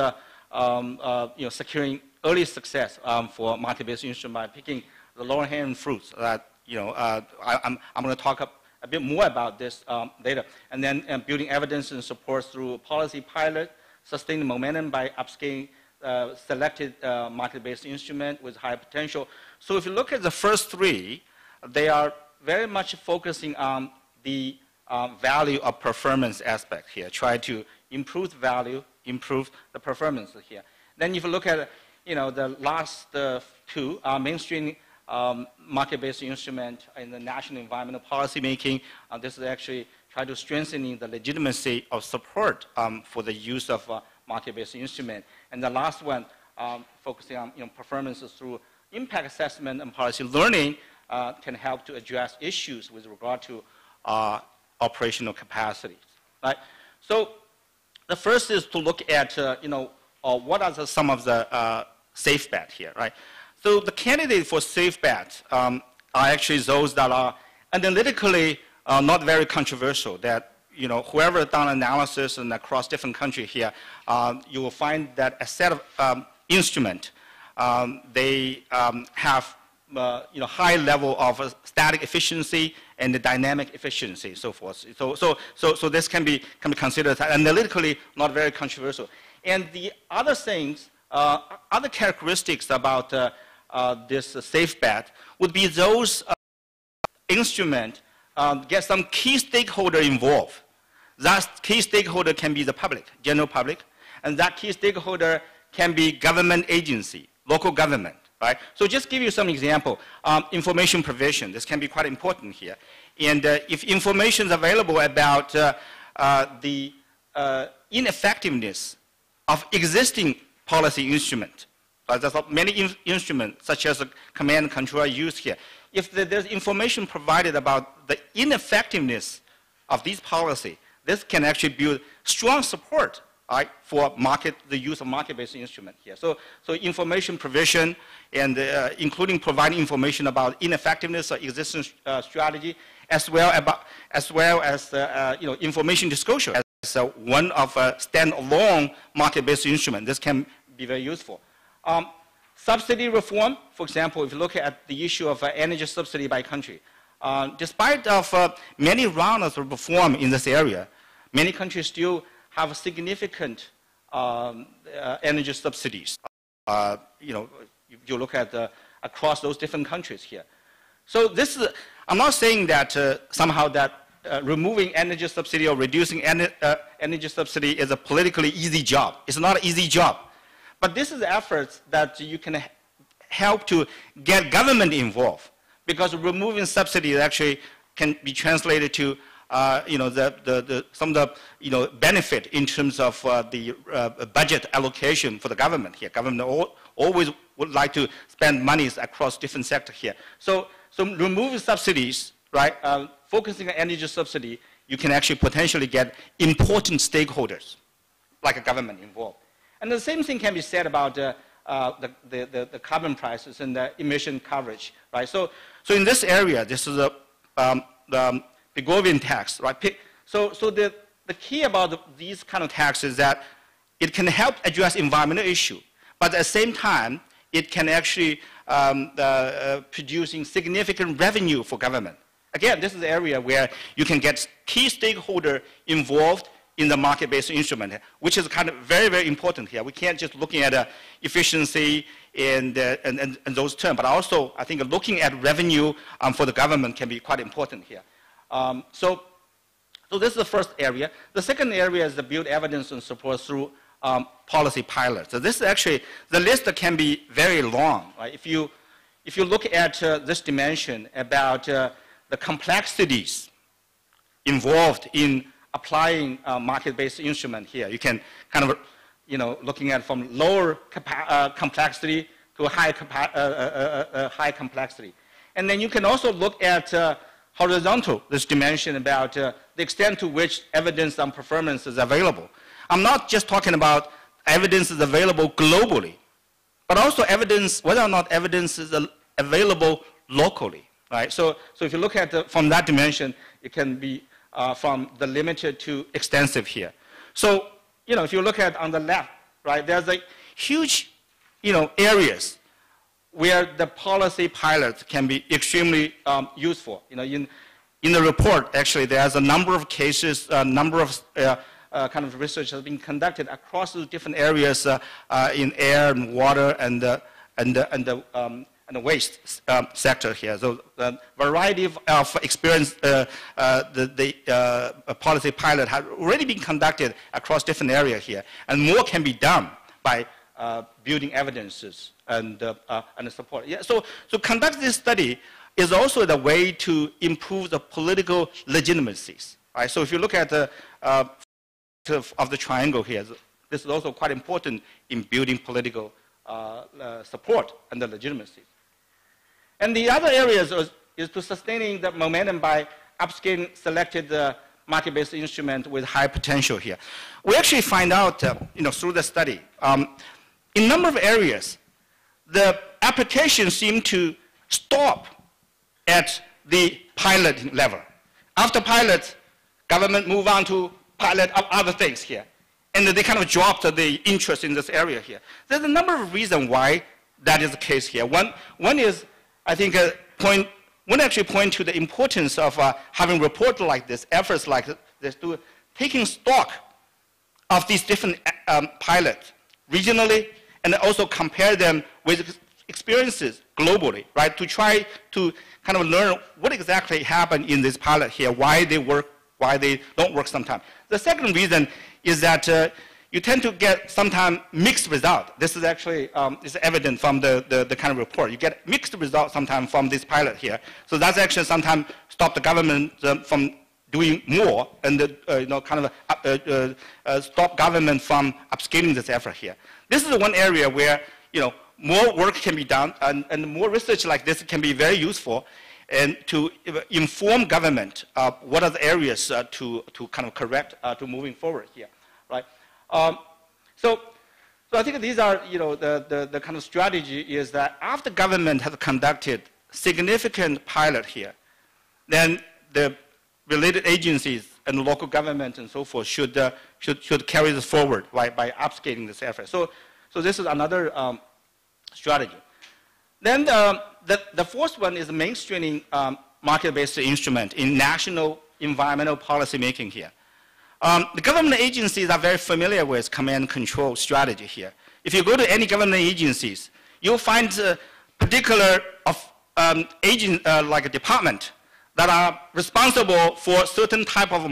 securing early success for market-based instruments by picking the lower-hanging fruits. That I'm going to talk a bit more about this later. And then building evidence and support through policy pilot, sustaining momentum by upscaling selected market-based instrument with high potential. So if you look at the first 3, they are very much focusing on the value of performance aspect here. Try to improve the value, improve the performance here. Then if you look at the last 2, mainstream market-based instrument in the national environmental policy making. This is actually try to strengthening the legitimacy of support for the use of market-based instrument. And the last one, focusing on performances through impact assessment and policy learning can help to address issues with regard to operational capacities. Right? So the first is to look at what are some of the safe bet here, right? So the candidates for safe bet are actually those that are analytically not very controversial. That whoever done analysis and across different countries here, you will find that a set of instrument they have high level of static efficiency and the dynamic efficiency, so forth. So this can be considered analytically not very controversial. And the other things, other characteristics about this safe bet would be those instruments get some key stakeholder involved. That key stakeholder can be the public, general public, and that key stakeholder can be government agency, local government, right? So just give you some example. Information provision, this can be quite important here. And if information is available about the ineffectiveness of existing policy instrument, there's many instruments such as command and control are used here. If there's information provided about the ineffectiveness of these policy, this can actually build strong support, right, for the use of market-based instrument here. So information provision and including providing information about ineffectiveness of existing strategy, as well as information disclosure as one of a standalone market-based instrument. This can be very useful. Subsidy reform, for example, if you look at the issue of energy subsidy by country, despite of many rounds of reform in this area, many countries still have significant energy subsidies. You know, if you look at across those different countries here. So this is, I'm not saying that somehow that removing energy subsidy or reducing energy subsidy is a politically easy job. It's not an easy job. But this is efforts that you can help to get government involved, because removing subsidies actually can be translated to you know, some of the benefit in terms of the budget allocation for the government here. Government always would like to spend monies across different sectors here. So removing subsidies, right, focusing on energy subsidy, you can actually potentially get important stakeholders, like a government involved. And the same thing can be said about the carbon prices and the emission coverage, right? So in this area, this is the Pigovian tax, right? So the key about these kind of taxes is that it can help address environmental issue, but at the same time, it can actually producing significant revenue for government. Again, this is the area where you can get key stakeholder involved in the market-based instrument, which is kind of very, very important here. We can't just looking at efficiency and those terms, but also I think looking at revenue for the government can be quite important here. So this is the first area. The second area is the build evidence and support through policy pilots. So this is actually, the list can be very long. Right? If you look at this dimension about the complexities involved in applying market-based instrument here, you can kind of, looking at from lower complexity to high complexity. And then you can also look at horizontal, this dimension about the extent to which evidence on performance is available. I'm not just talking about evidence is available globally, but also evidence, whether or not evidence is available locally, right? So if you look at from that dimension, it can be from the limited to extensive here. So, if you look at on the left, right, there's a huge, areas where the policy pilots can be extremely useful. In the report, actually, there's a number of cases, a number of kind of research has been conducted across the different areas in air and water and the waste sector here. So a variety of experience, the policy pilot has already been conducted across different areas here, and more can be done by building evidences and support. Yeah, so conduct this study is also the way to improve the political legitimacies. Right? So if you look at the of the triangle here, this is also quite important in building political support and the legitimacy. And the other areas is to sustaining the momentum by upscaling selected market-based instrument with high potential here. We actually find out, through the study, in a number of areas, the applications seem to stop at the pilot level. After pilot, government move on to pilot of other things here. And they kind of dropped the interest in this area here. There's a number of reasons why that is the case here. One is, I think, one actually point to the importance of having reports like this, efforts like this, to taking stock of these different pilots regionally, and also compare them with experiences globally, right? To try to kind of learn what exactly happened in this pilot here, why they work, why they don't work sometimes. The second reason is that you tend to get sometimes mixed results. This is actually is evident from the kind of report. You get mixed results sometimes from this pilot here. So that's actually sometimes stop the government from doing more and stop government from upscaling this effort here. This is one area where more work can be done and more research like this can be very useful, and to inform government what are the areas to kind of correct to moving forward here, right? So I think these are the kind of strategy is that after government has conducted significant pilot here, then the related agencies and local government and so forth should carry this forward by upscaling this effort. So this is another strategy. Then the fourth one is mainstreaming market-based instrument in national environmental policy making here. The government agencies are very familiar with command and control strategy here. If you go to any government agencies, you'll find particular like a department that are responsible for certain type of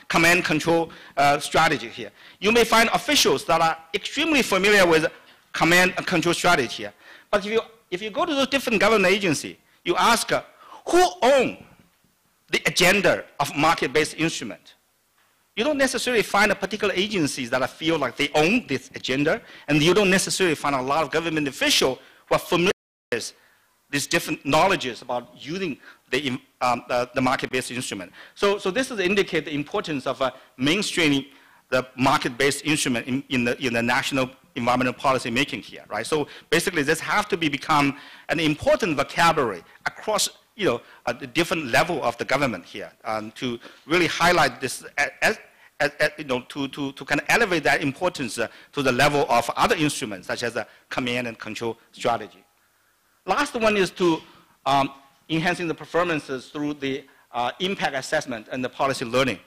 command control strategy here. You may find officials that are extremely familiar with command and control strategy here. But if you go to those different government agencies, you ask who owns the agenda of market-based instrument. You don't necessarily find a particular agencies that feel like they own this agenda, and you don't necessarily find a lot of government officials who are familiar with these different knowledges about using the market-based instrument. So this is indicate the importance of mainstreaming the market-based instrument in the national environmental policy making here, right? So basically, this has to become an important vocabulary across, the different level of the government here to really highlight this to kind of elevate that importance to the level of other instruments such as command and control strategy. Last one is to enhancing the performances through the impact assessment and the policy learning.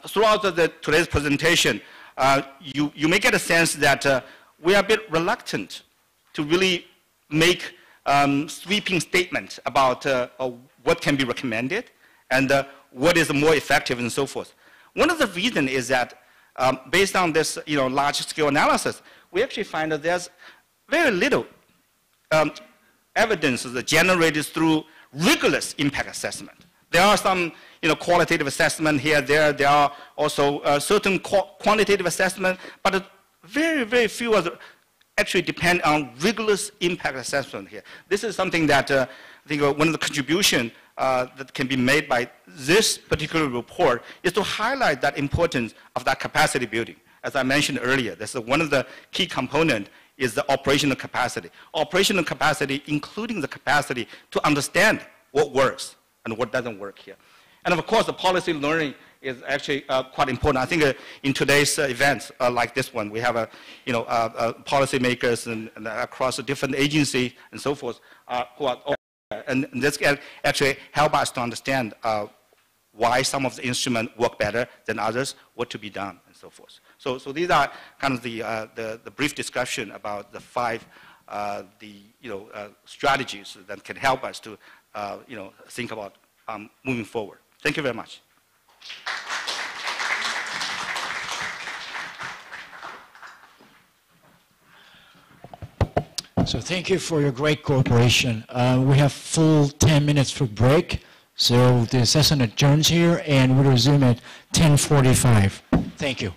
Throughout today's presentation, you may get a sense that we are a bit reluctant to really make sweeping statements about what can be recommended and what is more effective and so forth. One of the reasons is that based on this large-scale analysis, we actually find that there's very little evidence that generated through rigorous impact assessment. There are some qualitative assessment here, there are also certain quantitative assessment, but very, very few actually depend on rigorous impact assessment here. This is something that I think one of the contributions that can be made by this particular report is to highlight that importance of that capacity building. As I mentioned earlier, that's one of the key components is the operational capacity. Operational capacity, including the capacity to understand what works and what doesn't work here. And of course, the policy learning is actually quite important. I think in today's events like this one, we have policymakers and across the different agencies and so forth who are, and this can actually help us to understand why some of the instruments work better than others, what to be done, and so forth. So these are kind of the brief discussion about the 5 strategies that can help us to think about moving forward. Thank you very much. So thank you for your great cooperation. We have full 10 minutes for break. So the session adjourns here and we'll resume at 10:45. Thank you.